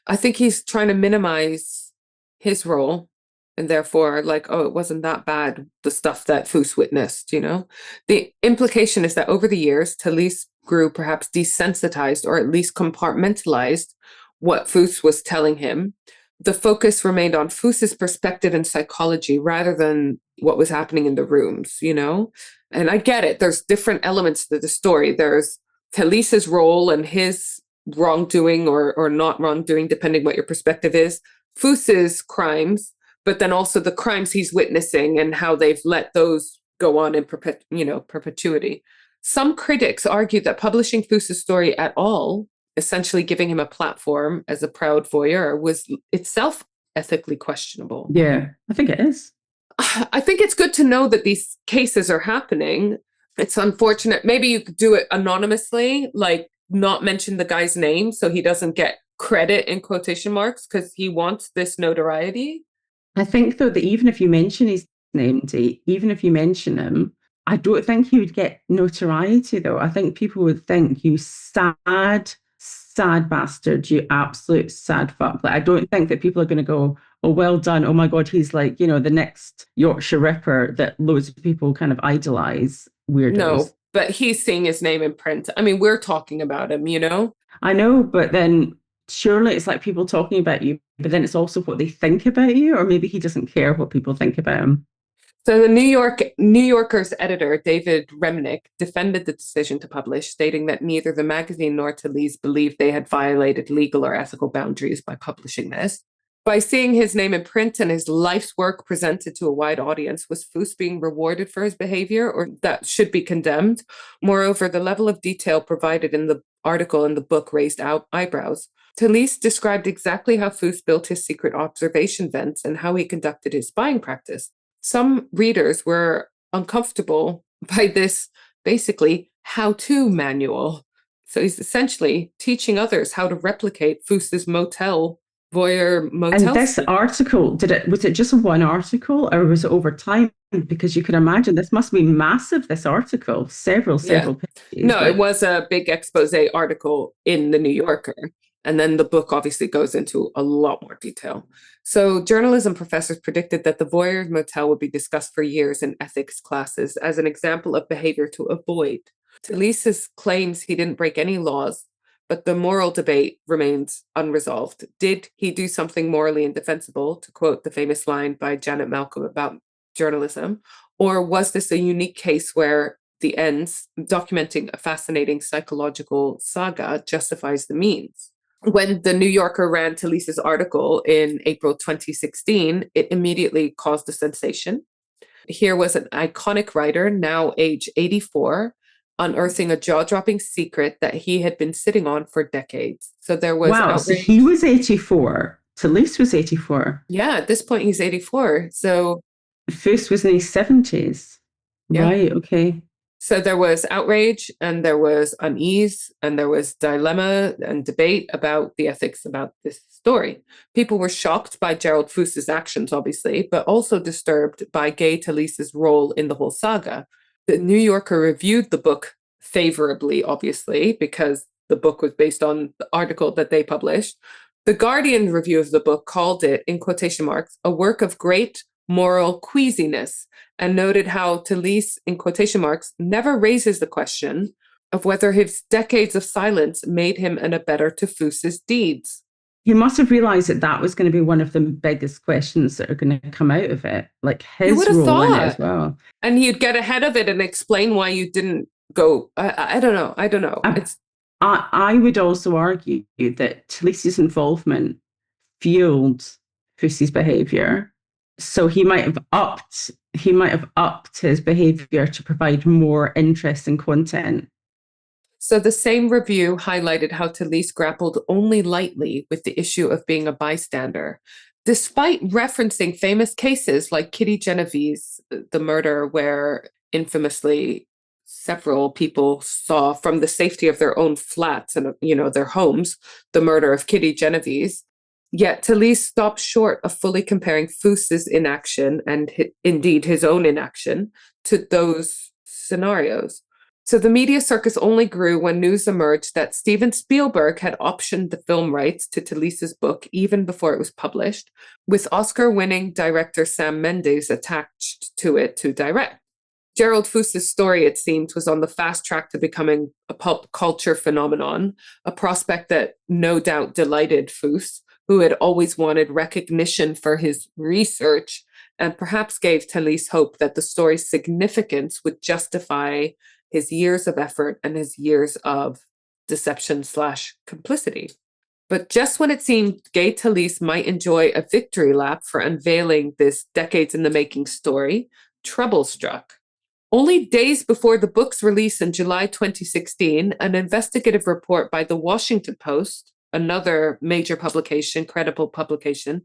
I think he's trying to minimize his role. And therefore, it wasn't that bad, the stuff that Foos witnessed, The implication is that over the years, Talese grew perhaps desensitized or at least compartmentalized what Foos was telling him. The focus remained on Foos's perspective and psychology rather than what was happening in the rooms, And I get it. There's different elements to the story. There's Talese's role and his wrongdoing or not wrongdoing, depending what your perspective is. Foos's crimes, but then also the crimes he's witnessing and how they've let those go on in perpetuity. Some critics argue that publishing Foos's story at all, essentially giving him a platform as a proud voyeur, was itself ethically questionable. Yeah, I think it is. I think it's good to know that these cases are happening. It's unfortunate. Maybe you could do it anonymously, like not mention the guy's name so he doesn't get credit in quotation marks because he wants this notoriety. I think, though, that even if you mention his name, Dee, even if you mention him, I don't think he would get notoriety, though. I think people would think, you sad bastard, you absolute sad fuck. Like, I don't think that people are going to go, oh, well done. Oh, my God, he's like, the next Yorkshire Ripper that loads of people kind of idolize weirdos. No, but he's seeing his name in print. I mean, we're talking about him, I know, but then surely it's like people talking about you, but then it's also what they think about you, or maybe he doesn't care what people think about him. So the New Yorker's editor, David Remnick, defended the decision to publish, stating that neither the magazine nor Talese believed they had violated legal or ethical boundaries by publishing this. By seeing his name in print and his life's work presented to a wide audience, was Foos being rewarded for his behavior, or that should be condemned? Moreover, the level of detail provided in the article and the book raised eyebrows. Talese described exactly how Foos built his secret observation vents and how he conducted his spying practice. Some readers were uncomfortable by this, basically, how-to manual. So he's essentially teaching others how to replicate Foos's Voyeur And Motel. this article, was it just one article or was it over time? Because you can imagine this must be massive, this article, several pages. No, it was a big expose article in the New Yorker. And then the book obviously goes into a lot more detail. So journalism professors predicted that the Voyeur Motel would be discussed for years in ethics classes as an example of behavior to avoid. Talese claims he didn't break any laws, but the moral debate remains unresolved. Did he do something morally indefensible, to quote the famous line by Janet Malcolm about journalism? Or was this a unique case where the ends, documenting a fascinating psychological saga, justifies the means? When the New Yorker ran Talese's article in April 2016, it immediately caused a sensation. Here was an iconic writer, now age 84, unearthing a jaw-dropping secret that he had been sitting on for decades. So there was outrage. So he was 84. Talese was 84. Yeah, at this point he's 84. So Foos was in his 70s. Yeah. Right, okay. So there was outrage and there was unease and there was dilemma and debate about the ethics about this story. People were shocked by Gerald Foos's actions, obviously, but also disturbed by Gay Talese's role in the whole saga. The New Yorker reviewed the book favorably, obviously, because the book was based on the article that they published. The Guardian review of the book called it, in quotation marks, a work of great moral queasiness, and noted how Talese, in quotation marks, never raises the question of whether his decades of silence made him an abettor to Foos's deeds. He must have realized that that was going to be one of the biggest questions that are going to come out of it, like his role in it as well. And he'd get ahead of it and explain why you didn't go. I don't know. I would also argue that Talese's involvement fueled Foos's behavior. So he might have upped his behavior to provide more interesting content. So the same review highlighted how Talese grappled only lightly with the issue of being a bystander, despite referencing famous cases like Kitty Genevieve's, the murder where infamously several people saw from the safety of their own flats and, their homes, the murder of Kitty Genovese. Yet Talese stopped short of fully comparing Foos's inaction and indeed his own inaction to those scenarios. So the media circus only grew when news emerged that Steven Spielberg had optioned the film rights to Talese's book even before it was published, with Oscar-winning director Sam Mendes attached to it to direct. Gerald Foos's story, it seemed, was on the fast track to becoming a pulp culture phenomenon, a prospect that no doubt delighted Foos, who had always wanted recognition for his research, and perhaps gave Talese hope that the story's significance would justify his years of effort and his years of deception/complicity. But just when it seemed Gay Talese might enjoy a victory lap for unveiling this decades-in-the-making story, trouble struck. Only days before the book's release in July 2016, an investigative report by the Washington Post, another major publication, credible publication,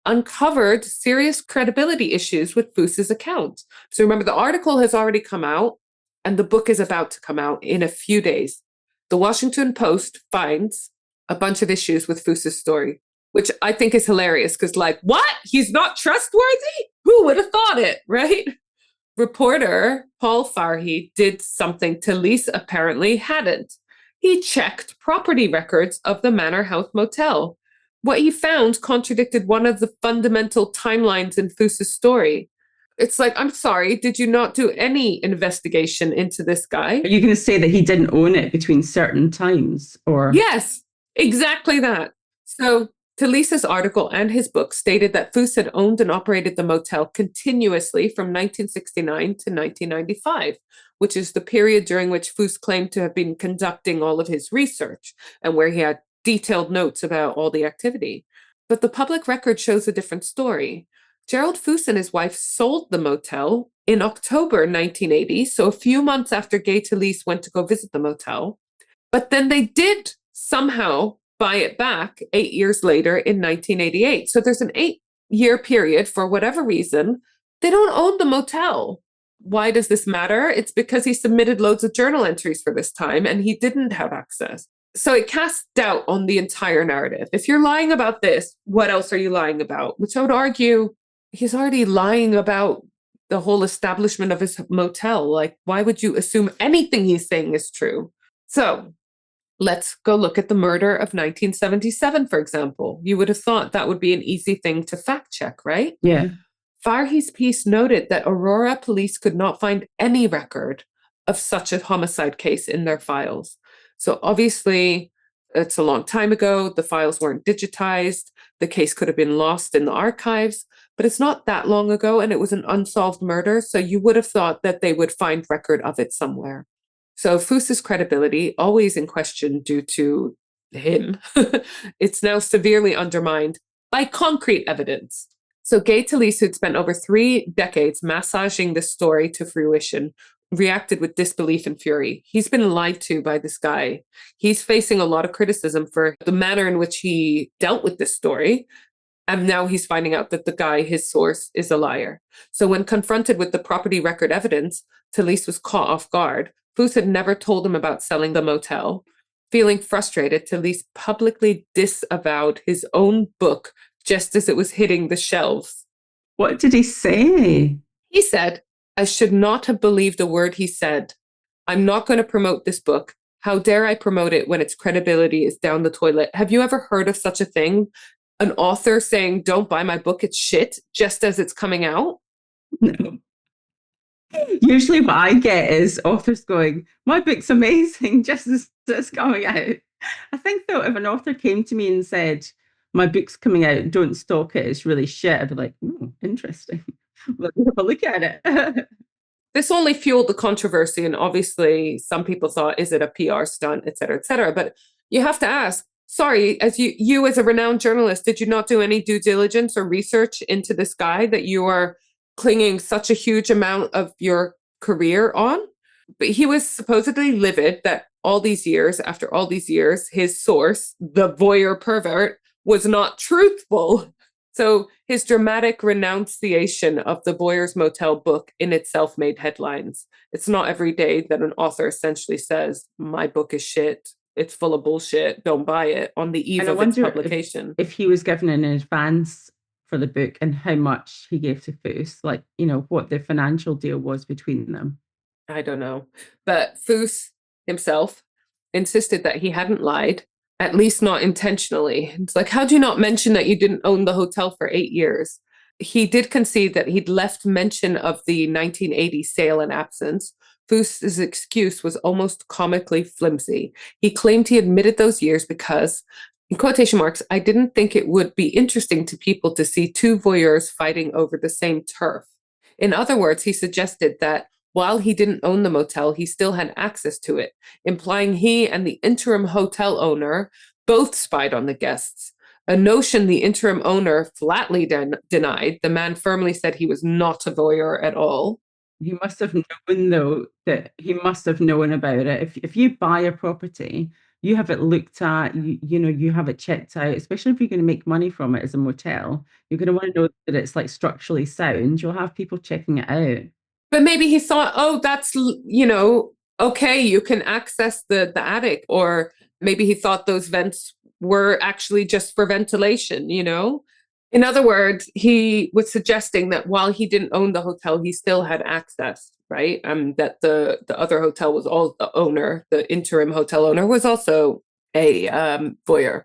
uncovered serious credibility issues with Foos's account. So remember, the article has already come out and the book is about to come out in a few days. The Washington Post finds a bunch of issues with Foos's story, which I think is hilarious because, what? He's not trustworthy? Who would have thought it, right? Reporter Paul Farhi did something Talese apparently hadn't. He checked property records of the Manor House Motel. What he found contradicted one of the fundamental timelines in Foos's story. It's I'm sorry, did you not do any investigation into this guy? Are you going to say that he didn't own it between certain times? Or Yes, exactly that. So Talese's article and his book stated that Foos had owned and operated the motel continuously from 1969 to 1995, which is the period during which Foos claimed to have been conducting all of his research and where he had detailed notes about all the activity. But the public record shows a different story. Gerald Foos and his wife sold the motel in October 1980, so a few months after Gay Talese went to go visit the motel. But then they did somehow buy it back 8 years later in 1988. So there's an 8-year period for whatever reason. They don't own the motel. Why does this matter? It's because he submitted loads of journal entries for this time and he didn't have access. So it casts doubt on the entire narrative. If you're lying about this, what else are you lying about? Which I would argue he's already lying about the whole establishment of his motel. Like, why would you assume anything he's saying is true? So let's go look at the murder of 1977, for example. You would have thought that would be an easy thing to fact check, right? Yeah. Farhi's piece noted that Aurora police could not find any record of such a homicide case in their files. So obviously, it's a long time ago. The files weren't digitized. The case could have been lost in the archives, but it's not that long ago, and it was an unsolved murder. So you would have thought that they would find record of it somewhere. So Foos's credibility, always in question due to him, it's now severely undermined by concrete evidence. So Gay Talese, who'd spent over 3 decades massaging this story to fruition, reacted with disbelief and fury. He's been lied to by this guy. He's facing a lot of criticism for the manner in which he dealt with this story. And now he's finding out that the guy, his source, is a liar. So when confronted with the property record evidence, Talese was caught off guard. Foos had never told him about selling the motel. Feeling frustrated, Talese publicly disavowed his own book just as it was hitting the shelves. What did he say? He said, "I should not have believed a word he said. I'm not going to promote this book. How dare I promote it when its credibility is down the toilet?" Have you ever heard of such a thing? An author saying, "Don't buy my book, it's shit," just as it's coming out? No. Usually what I get is authors going, "My book's amazing," just as it's coming out. I think though, if an author came to me and said, "My book's coming out, don't stock it, it's really shit," I'd be like, interesting. Let me have a look at it. This only fueled the controversy, and obviously some people thought, is it a PR stunt, et cetera, et cetera. But you have to ask, sorry, as you as a renowned journalist, did you not do any due diligence or research into this guy that you are clinging such a huge amount of your career on? But he was supposedly livid that all these years, after all these years, his source, the voyeur pervert, was not truthful. So his dramatic renunciation of the Voyeur's Motel book in itself made headlines. It's not every day that an author essentially says, "My book is shit. It's full of bullshit. Don't buy it," on the eve of its publication. If he was given an advance for the book and how much he gave to Foos, like, what the financial deal was between them. I don't know. But Foos himself insisted that he hadn't lied, at least not intentionally. It's like, how do you not mention that you didn't own the hotel for 8 years? He did concede that he'd left mention of the 1980 sale in absence. Foos's excuse was almost comically flimsy. He claimed he admitted those years because, in quotation marks, "I didn't think it would be interesting to people to see 2 voyeurs fighting over the same turf." In other words, he suggested that while he didn't own the motel, he still had access to it, implying he and the interim hotel owner both spied on the guests, a notion the interim owner flatly denied. The man firmly said he was not a voyeur at all. He must have known, though, that he must have known about it. If you buy a property, you have it looked at, you have it checked out, especially if you're going to make money from it as a motel. You're going to want to know that it's like structurally sound. You'll have people checking it out. But maybe he thought, oh, that's, okay, you can access the attic. Or maybe he thought those vents were actually just for ventilation, In other words, he was suggesting that while he didn't own the hotel, he still had access, right? That the other hotel was all the owner, the interim hotel owner was also a voyeur.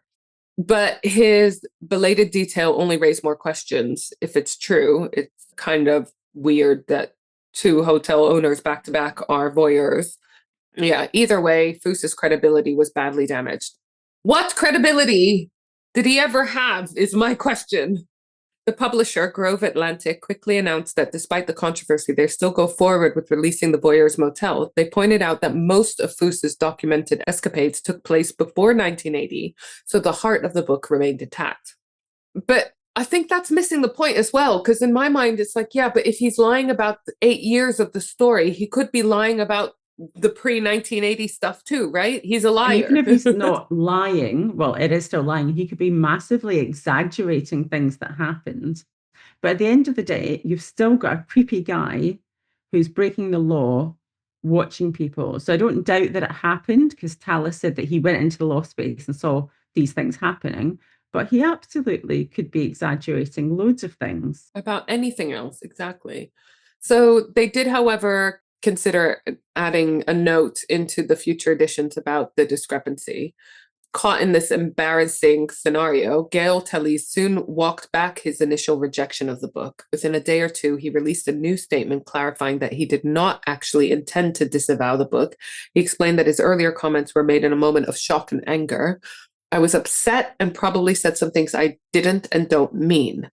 But his belated detail only raised more questions. If it's true, it's kind of weird that 2 hotel owners back to back are voyeurs. Yeah, either way, Foos's credibility was badly damaged. What credibility did he ever have is my question. The publisher, Grove Atlantic, quickly announced that despite the controversy, they still go forward with releasing the Voyeur's Motel. They pointed out that most of Foos's documented escapades took place before 1980, so the heart of the book remained intact. But I think that's missing the point as well, because in my mind, it's like, yeah, but if he's lying about the 8 years of the story, he could be lying about the pre-1980 stuff too, right? He's a And even liar. if he's not lying, well, it is still lying, he could be massively exaggerating things that happened. But at the end of the day, you've still got a creepy guy who's breaking the law, watching people. So I don't doubt that it happened, because Tallis said that he went into the law space and saw these things happening. But he absolutely could be exaggerating loads of things. About anything else, exactly. So they did, however, consider adding a note into the future editions about the discrepancy. Caught in this embarrassing scenario, Gay Talese soon walked back his initial rejection of the book. Within a day or two, he released a new statement clarifying that he did not actually intend to disavow the book. He explained that his earlier comments were made in a moment of shock and anger. I was upset and probably said some things I didn't and don't mean.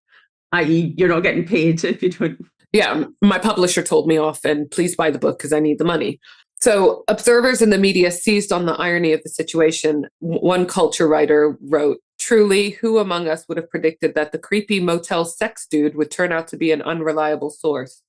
I.e., you're not getting paid if you don't. Yeah, my publisher told me off and please buy the book because I need the money. So observers in the media seized on the irony of the situation. One culture writer wrote, truly, who among us would have predicted that the creepy motel sex dude would turn out to be an unreliable source?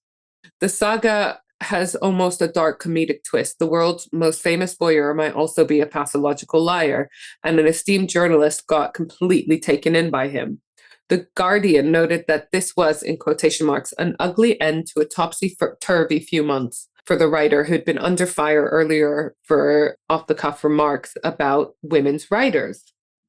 The saga has almost a dark comedic twist. The world's most famous voyeur might also be a pathological liar, and an esteemed journalist got completely taken in by him. The Guardian noted that this was, in quotation marks, an ugly end to a topsy-turvy few months for the writer who'd been under fire earlier for off-the-cuff remarks about women's writers.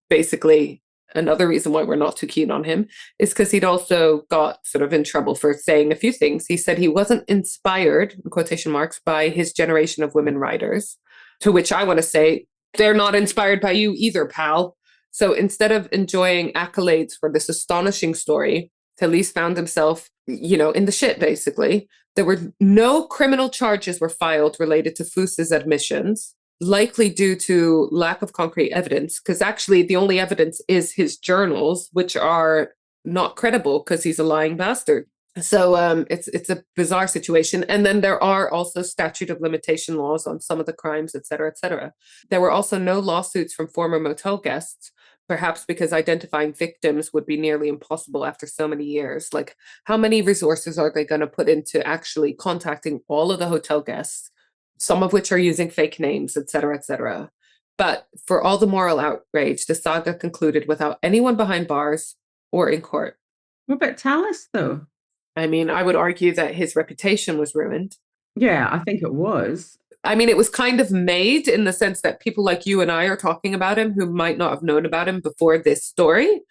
Basically, another reason why we're not too keen on him is because he'd also got sort of in trouble for saying a few things. He said he wasn't inspired, in quotation marks, by his generation of women writers, to which I want to say, they're not inspired by you either, pal. So instead of enjoying accolades for this astonishing story, Talese found himself, in the shit, basically. There were no criminal charges were filed related to Foos's admissions, likely due to lack of concrete evidence, because actually the only evidence is his journals, which are not credible because he's a lying bastard. So it's a bizarre situation. And then there are also statute of limitation laws on some of the crimes, et cetera, et cetera. There were also no lawsuits from former motel guests, perhaps because identifying victims would be nearly impossible after so many years. Like, how many resources are they going to put into actually contacting all of the hotel guests, some of which are using fake names, et cetera, et cetera. But for all the moral outrage, the saga concluded without anyone behind bars or in court. What about Tallis, though? I mean, I would argue that his reputation was ruined. Yeah, I think it was. I mean, it was kind of made in the sense that people like you and I are talking about him who might not have known about him before this story,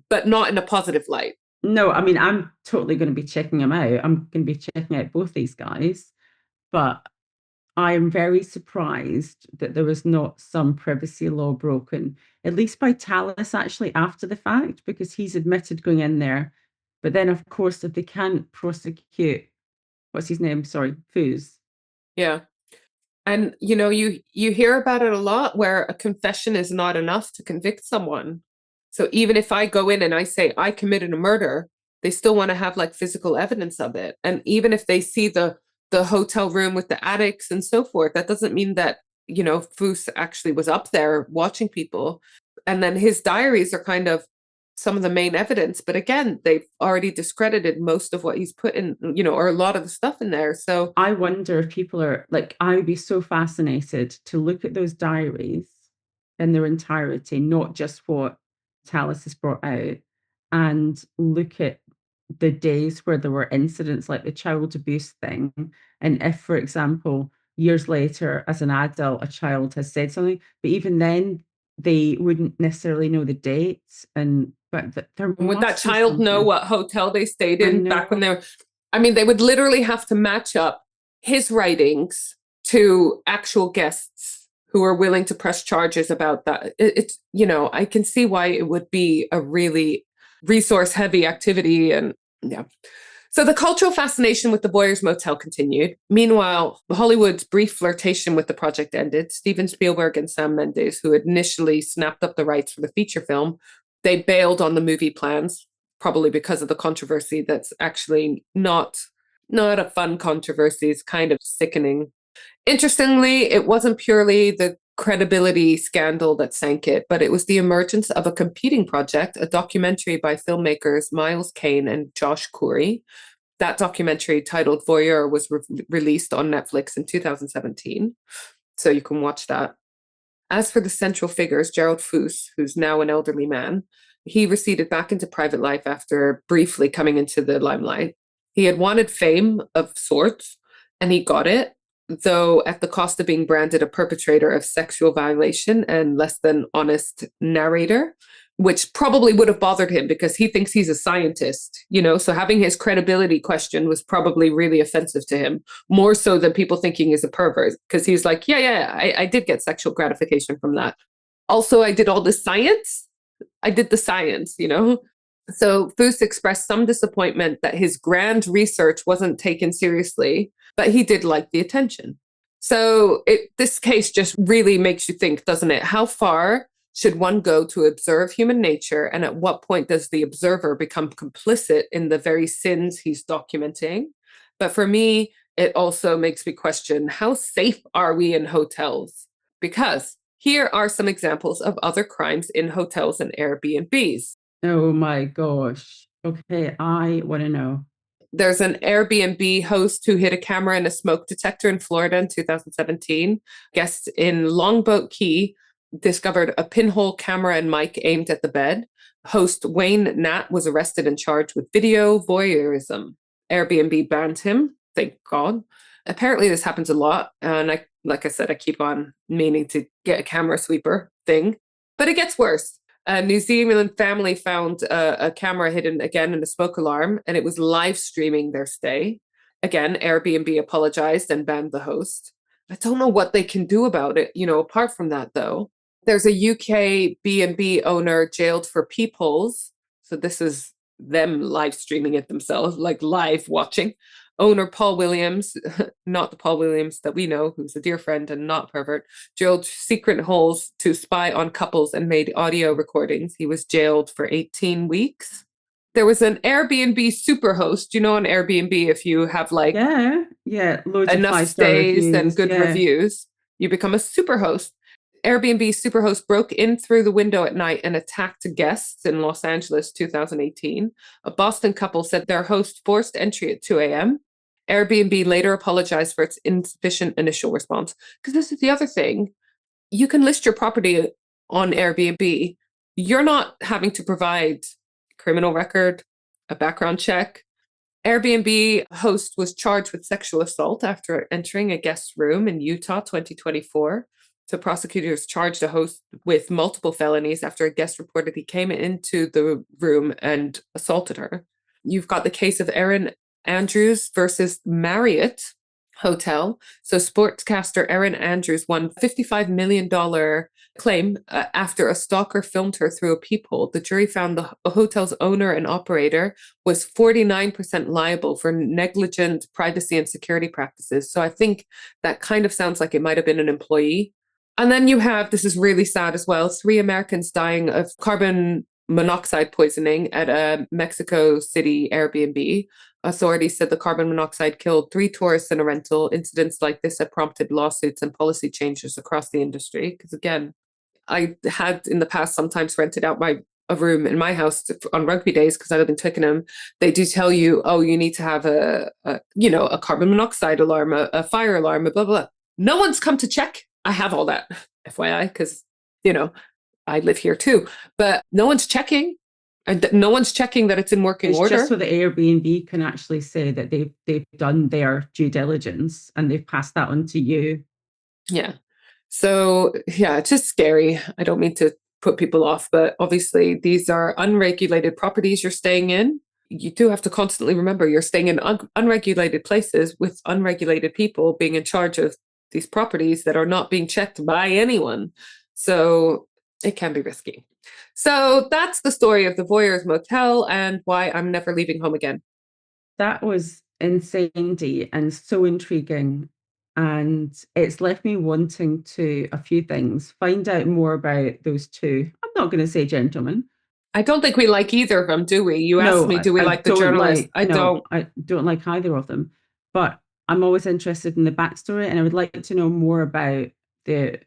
but not in a positive light. No, I mean, I'm totally going to be checking him out. I'm going to be checking out both these guys. But I'm very surprised that there was not some privacy law broken, at least by Tallis, actually, after the fact, because he's admitted going in there. But then, of course, if they can't prosecute, what's his name? Sorry, Foos. Yeah. And you hear about it a lot where a confession is not enough to convict someone. So even if I go in and I say I committed a murder, they still want to have like physical evidence of it. And even if they see the hotel room with the attics and so forth, that doesn't mean that, Foos actually was up there watching people. And then his diaries are kind of some of the main evidence. But again, they've already discredited most of what he's put in, or a lot of the stuff in there. So I wonder if people are like, I would be so fascinated to look at those diaries in their entirety, not just what Tallis has brought out, and look at the days where there were incidents like the child abuse thing. And if, for example, years later, as an adult, a child has said something, but even then, they wouldn't necessarily know the dates. But there would that must be child know something. what hotel they stayed I in know. back when they were? I mean, they would literally have to match up his writings to actual guests who are willing to press charges about that. It's, I can see why it would be a really resource heavy activity. And yeah. So the cultural fascination with the Voyeur's Motel continued. Meanwhile, Hollywood's brief flirtation with the project ended. Steven Spielberg and Sam Mendes, who initially snapped up the rights for the feature film, they bailed on the movie plans, probably because of the controversy that's actually not a fun controversy. It's kind of sickening. Interestingly, it wasn't purely the credibility scandal that sank it, but it was the emergence of a competing project, a documentary by filmmakers Miles Kane and Josh Corey. That documentary, titled Voyeur, was released on Netflix in 2017. So you can watch that. As for the central figures, Gerald Foos, who's now an elderly man, he receded back into private life after briefly coming into the limelight. He had wanted fame of sorts, and he got it, though at the cost of being branded a perpetrator of sexual violation and less than honest narrator, which probably would have bothered him because he thinks he's a scientist, you know? So having his credibility questioned was probably really offensive to him, more so than people thinking he's a pervert, because he's like, I did get sexual gratification from that. Also, I did all the science. I did the science, you know? So Foos expressed some disappointment that his grand research wasn't taken seriously, but he did like the attention. So this case just really makes you think, doesn't it? How far should one go to observe human nature? And at what point does the observer become complicit in the very sins he's documenting? But for me, it also makes me question, how safe are we in hotels? Because here are some examples of other crimes in hotels and Airbnbs. Oh my gosh. Okay, I want to know. There's an Airbnb host who hid a camera in a smoke detector in Florida in 2017. Guests in Longboat Key discovered a pinhole camera and mic aimed at the bed. Host Wayne Nat was arrested and charged with video voyeurism. Airbnb banned him, thank God. Apparently this happens a lot, and like I said, I keep on meaning to get a camera sweeper thing, but it gets worse. A New Zealand family found a camera hidden again in a smoke alarm, and it was live streaming their stay. Again, Airbnb apologized and banned the host. I don't know what they can do about it, you know, apart from that, though. There's a UK B&B owner jailed for peepholes. So this is them live streaming it themselves, like live watching. Owner Paul Williams, not the Paul Williams that we know, who's a dear friend and not pervert, drilled secret holes to spy on couples and made audio recordings. He was jailed for 18 weeks. There was an Airbnb superhost. You know, on Airbnb, if you have like loads enough of stays reviews, and good reviews, you become a superhost. Airbnb superhost broke in through the window at night and attacked guests in Los Angeles 2018. A Boston couple said their host forced entry at 2 a.m. Airbnb later apologized for its insufficient initial response. Because this is the other thing. You can list your property on Airbnb. You're not having to provide criminal record, a background check. Airbnb host was charged with sexual assault after entering a guest room in Utah 2024. So prosecutors charged a host with multiple felonies after a guest reported he came into the room and assaulted her. You've got the case of Erin Andrews versus Marriott Hotel. So sportscaster Erin Andrews won $55 million claim after a stalker filmed her through a peephole. The jury found the hotel's owner and operator was 49% liable for negligent privacy and security practices. So I think that kind of sounds like it might have been an employee. And then you have, this is really sad as well, 3 Americans dying of carbon monoxide poisoning at a Mexico City Airbnb. Authorities said the carbon monoxide killed 3 tourists in a rental. Incidents like this have prompted lawsuits and policy changes across the industry. Because again, I had in the past sometimes rented out a room in my house on rugby days because I live in Twickenham. They do tell you, oh, you need to have a carbon monoxide alarm, a fire alarm, blah, blah, blah. No one's come to check. I have all that, FYI, because, I live here too. But no one's checking. And no one's checking that it's in working order. It's just so the Airbnb can actually say that they've done their due diligence and they've passed that on to you. Yeah. So, yeah, it's just scary. I don't mean to put people off, but obviously these are unregulated properties you're staying in. You do have to constantly remember you're staying in unregulated places with unregulated people being in charge of these properties that are not being checked by anyone. So it can be risky. So that's the story of the Voyeur's Motel and why I'm never leaving home again. That was insane, Dee, and so intriguing. And it's left me wanting to, a few things, find out more about those two. I'm not going to say gentlemen. I don't think we like either of them, do we? You asked me, do we like the journalist? I don't like either of them. But I'm always interested in the backstory, and I would like to know more about the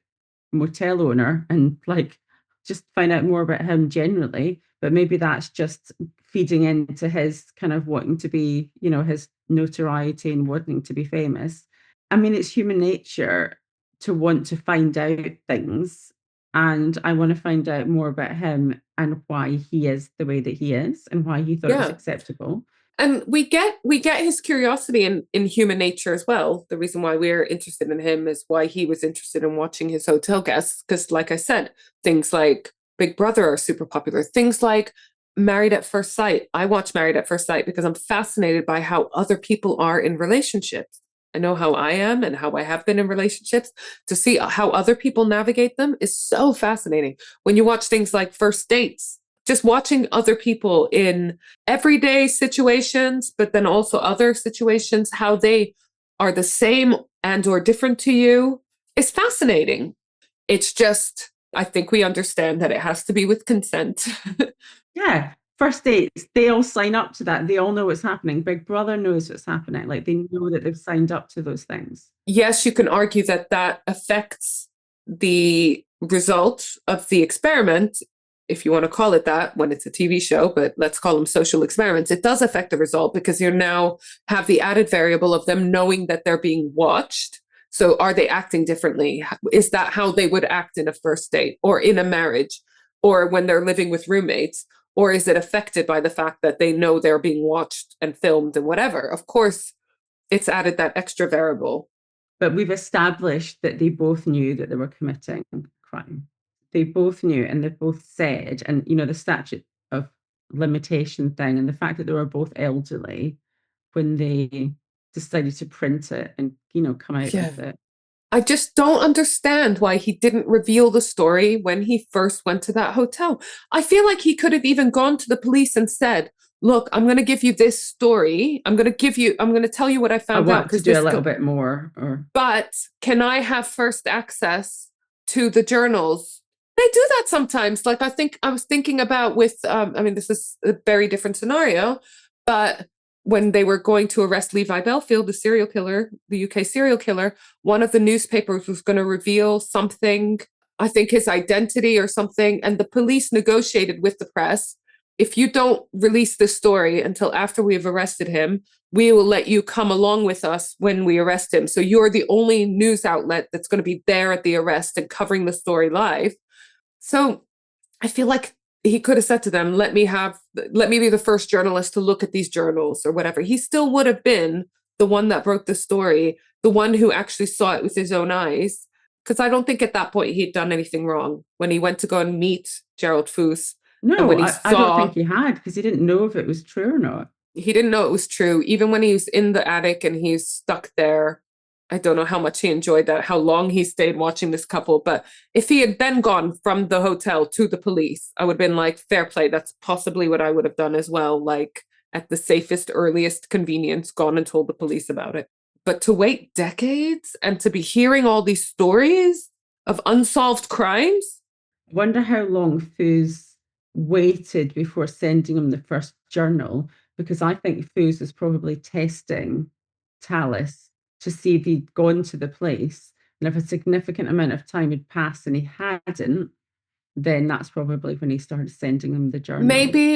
motel owner and like just find out more about him generally. But maybe that's just feeding into his kind of wanting to be, you know, his notoriety and wanting to be famous. I mean, it's human nature to want to find out things. And I want to find out more about him and why he is the way that he is and why he thought it was Yeah. acceptable. And we get his curiosity in human nature as well. The reason why we're interested in him is why he was interested in watching his hotel guests. Because, like I said, things like Big Brother are super popular. Things like Married at First Sight. I watch Married at First Sight because I'm fascinated by how other people are in relationships. I know how I am and how I have been in relationships. To see how other people navigate them is so fascinating. When you watch things like First Dates, just watching other people in everyday situations, but then also other situations, how they are the same and or different to you is fascinating. It's just, I think we understand that it has to be with consent. Yeah. First dates, they all sign up to that. They all know what's happening. Big Brother knows what's happening. Like they know that they've signed up to those things. Yes, you can argue that that affects the result of the experiment, if you want to call it that, when it's a TV show, but let's call them social experiments. It does affect the result because you now have the added variable of them knowing that they're being watched. So are they acting differently? Is that how they would act in a first date or in a marriage or when they're living with roommates? Or is it affected by the fact that they know they're being watched and filmed and whatever? Of course, it's added that extra variable. But we've established that they both knew that they were committing crime. They both knew and they both said, and you know, the statute of limitation thing and the fact that they were both elderly when they decided to print it and, you know, come out Yeah. with it. I just don't understand why he didn't reveal the story when he first went to that hotel. I feel like he could have even gone to the police and said, look, I'm going to give you this story. I'm going to tell you what I I found out want to because do a this, little bit more, or but can I have first access to the journals? They do that sometimes. Like I was thinking about with, I mean, this is a very different scenario, but when they were going to arrest Levi Belfield, the serial killer, the UK serial killer, one of the newspapers was going to reveal something, I think his identity or something, and the police negotiated with the press. If you don't release this story until after we've arrested him, we will let you come along with us when we arrest him. So you're the only news outlet that's going to be there at the arrest and covering the story live. So I feel like he could have said to them, let me be the first journalist to look at these journals or whatever. He still would have been the one that broke the story, the one who actually saw it with his own eyes. Because I don't think at that point he'd done anything wrong when he went to go and meet Gerald Foos. And no, when he I don't think saw, he had because he didn't know if it was true or not. he didn't know it was true. Even when he was in the attic and he's stuck there, I don't know how much he enjoyed that, how long he stayed watching this couple. But if he had then gone from the hotel to the police, I would have been like, fair play. That's possibly what I would have done as well. Like at the safest, earliest convenience, gone and told the police about it. But to wait decades and to be hearing all these stories of unsolved crimes. I wonder how long Foos waited before sending him the first journal, because I think Foos was probably testing Tallis to see if he'd gone to the place. And if a significant amount of time had passed and he hadn't, then that's probably when he started sending him the journal.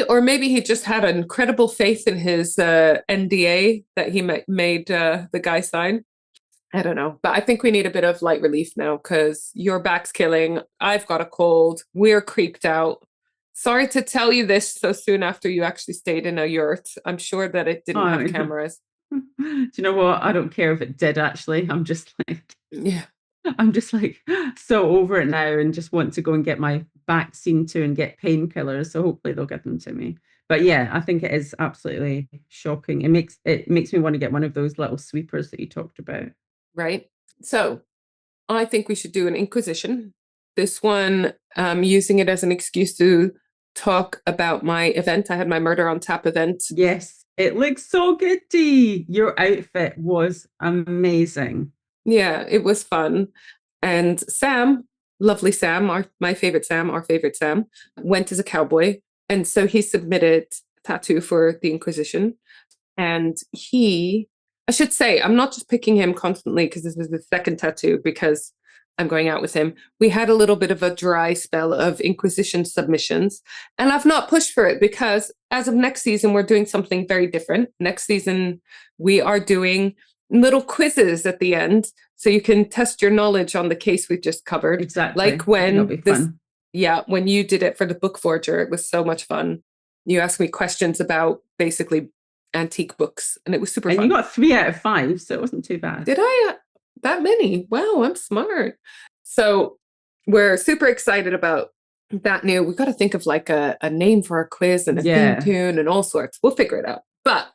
Or maybe he just had incredible faith in his NDA that he made the guy sign. I don't know, but I think we need a bit of light relief now because your back's killing. I've got a cold. We're creeped out. Sorry to tell you this so soon after you actually stayed in a yurt. I'm sure that it didn't have cameras. Do you know what? I don't care if it did actually. Yeah. I'm just like so over it now and just want to go and get my back seen to and get painkillers. So hopefully they'll give them to me. But yeah, I think it is absolutely shocking. It makes me want to get one of those little sweepers that you talked about. Right. So I think we should do an inquisition. This one, using it as an excuse to talk about my event. I had my Murder on Tap event. Yes, it looks so good, Dee. Your outfit was amazing. Yeah, it was fun. And Sam, lovely Sam, my favorite Sam, our favorite Sam, went as a cowboy. And so he submitted a tattoo for the Inquisition. And I should say, I'm not just picking him constantly because this was the second tattoo, because I'm going out with him. We had a little bit of a dry spell of Inquisition submissions, and I've not pushed for it because as of next season, we're doing something very different. Next season, we are doing little quizzes at the end so you can test your knowledge on the case we've just covered. Exactly. Like when fun. when you did it for the Book Forger, it was so much fun. You asked me questions about basically antique books, and it was super fun. And you got 3 out of 5, so it wasn't too bad. Did I? That many? Wow, I'm smart. So we're super excited about that new. We got to think of like a name for our quiz and a theme tune and all sorts. We'll figure it out. But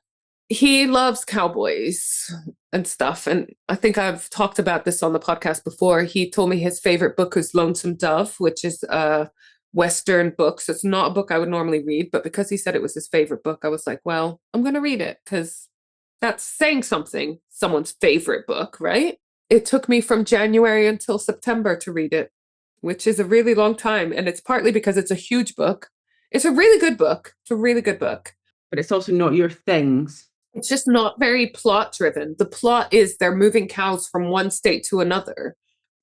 he loves cowboys and stuff. And I think I've talked about this on the podcast before. He told me his favorite book was Lonesome Dove, which is a Western book. So it's not a book I would normally read. But because he said it was his favorite book, I was like, well, I'm going to read it because that's saying something, someone's favorite book, right? It took me from January until September to read it, which is a really long time. And it's partly because it's a huge book. It's a really good book. It's a really good book. But it's also not your things. It's just not very plot driven. The plot is they're moving cows from one state to another.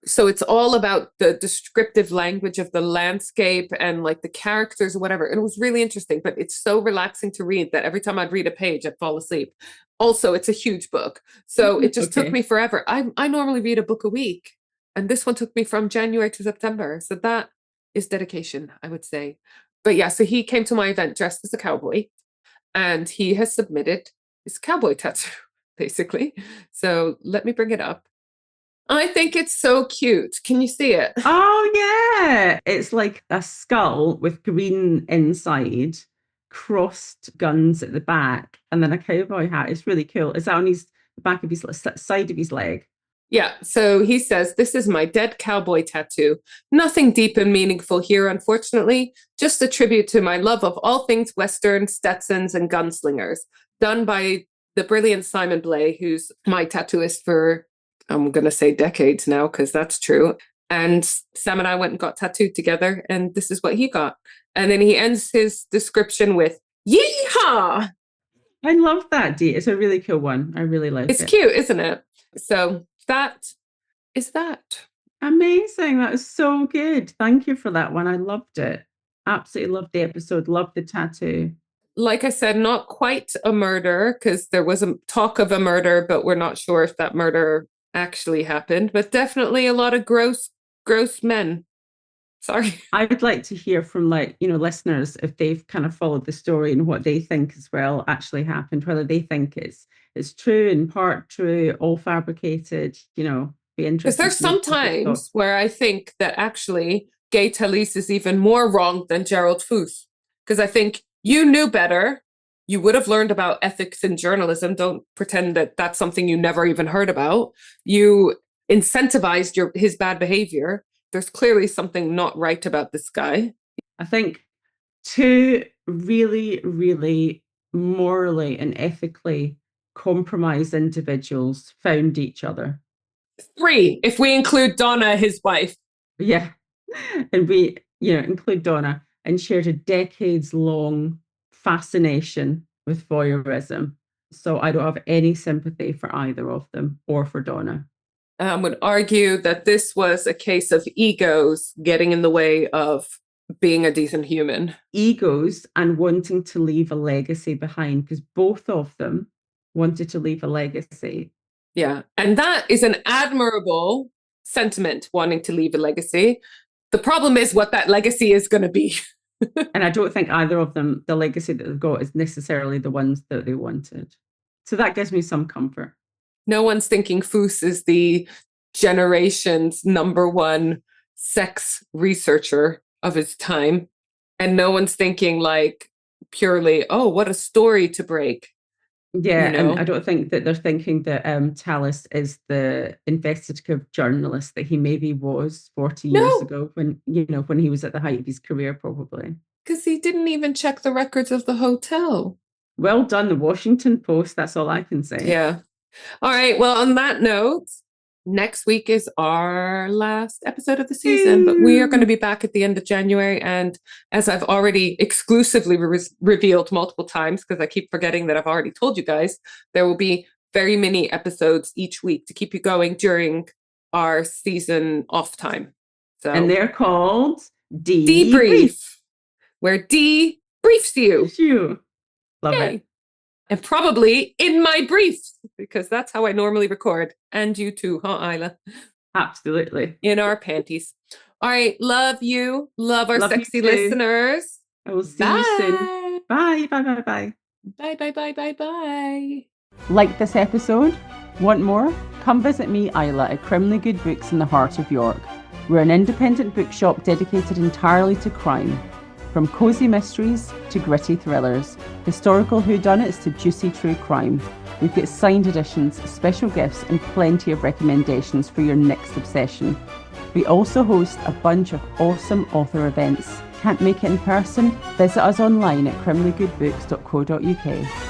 So it's all about the descriptive language of the landscape and like the characters or whatever. And it was really interesting, but it's so relaxing to read that every time I'd read a page, I'd fall asleep. Also, it's a huge book. So it just took me forever. I normally read a book a week, and this one took me from January to September. So that is dedication, I would say. But yeah, so he came to my event dressed as a cowboy, and he has submitted his cowboy tattoo, basically. So let me bring it up. I think it's so cute. Can you see it? Oh, yeah. It's like a skull with green inside, crossed guns at the back, and then a cowboy hat. It's really cool. Is that on his back of his side of his leg? Yeah. So he says, "This is my dead cowboy tattoo. Nothing deep and meaningful here, unfortunately. Just a tribute to my love of all things Western, Stetsons, and gunslingers. Done by the brilliant Simon Blay, who's my tattooist for, I'm going to say decades now, because that's true. And Sam and I went and got tattooed together, and this is what he got." And then he ends his description with, "Yeehaw!" I love that, Dee. It's a really cool one. I really like it. It's cute, isn't it? So that is that. Amazing. That was so good. Thank you for that one. I loved it. Absolutely loved the episode. Loved the tattoo. Like I said, not quite a murder, because there was a talk of a murder, but we're not sure if that murder actually happened. But definitely a lot of gross men. Sorry. I would like to hear from listeners if they've kind of followed the story and what they think as well actually happened, whether they think it's true, in part true, all fabricated, be interesting. Because there's some times where I think that actually Gay Talese is even more wrong than Gerald Foos. Because I think you knew better. You would have learned about ethics in journalism. Don't pretend that that's something you never even heard about. You incentivized his bad behavior. There's clearly something not right about this guy. I think 2 really, really morally and ethically compromised individuals found each other. 3, if we include Donna, his wife. Yeah. And we, include Donna, and shared a decades-long fascination with voyeurism. So I don't have any sympathy for either of them or for Donna. I would argue that this was a case of egos getting in the way of being a decent human. Egos and wanting to leave a legacy behind, because both of them wanted to leave a legacy. Yeah. And that is an admirable sentiment, wanting to leave a legacy. The problem is what that legacy is going to be. And I don't think either of them, the legacy that they've got is necessarily the ones that they wanted. So that gives me some comfort. No one's thinking Foos is the generation's #1 sex researcher of his time. And no one's thinking like purely, oh, what a story to break. Yeah, and I don't think that they're thinking that Talese is the investigative journalist that he maybe was 40 years ago when he was at the height of his career, probably. Because he didn't even check the records of the hotel. Well done, the Washington Post. That's all I can say. Yeah. All right. Well, on that note, next week is our last episode of the season, but we are going to be back at the end of January. And as I've already exclusively revealed multiple times, because I keep forgetting that I've already told you guys, there will be very many episodes each week to keep you going during our season off time. So, and they're called Debrief, where Dee briefs you. Love Yay. it. And probably in my briefs, because that's how I normally record. And you too, huh, Isla? Absolutely. In our panties. All right. Love you. Love our Love sexy listeners. I will see you soon. Bye. Bye. Bye. Bye. Bye, bye, bye, bye, bye. Like this episode? Want more? Come visit me, Isla, at Crimley Good Books in the heart of York. We're an independent bookshop dedicated entirely to crime. From cosy mysteries to gritty thrillers, historical whodunits to juicy true crime. We've got signed editions, special gifts, and plenty of recommendations for your next obsession. We also host a bunch of awesome author events. Can't make it in person? Visit us online at crimleygoodbooks.co.uk.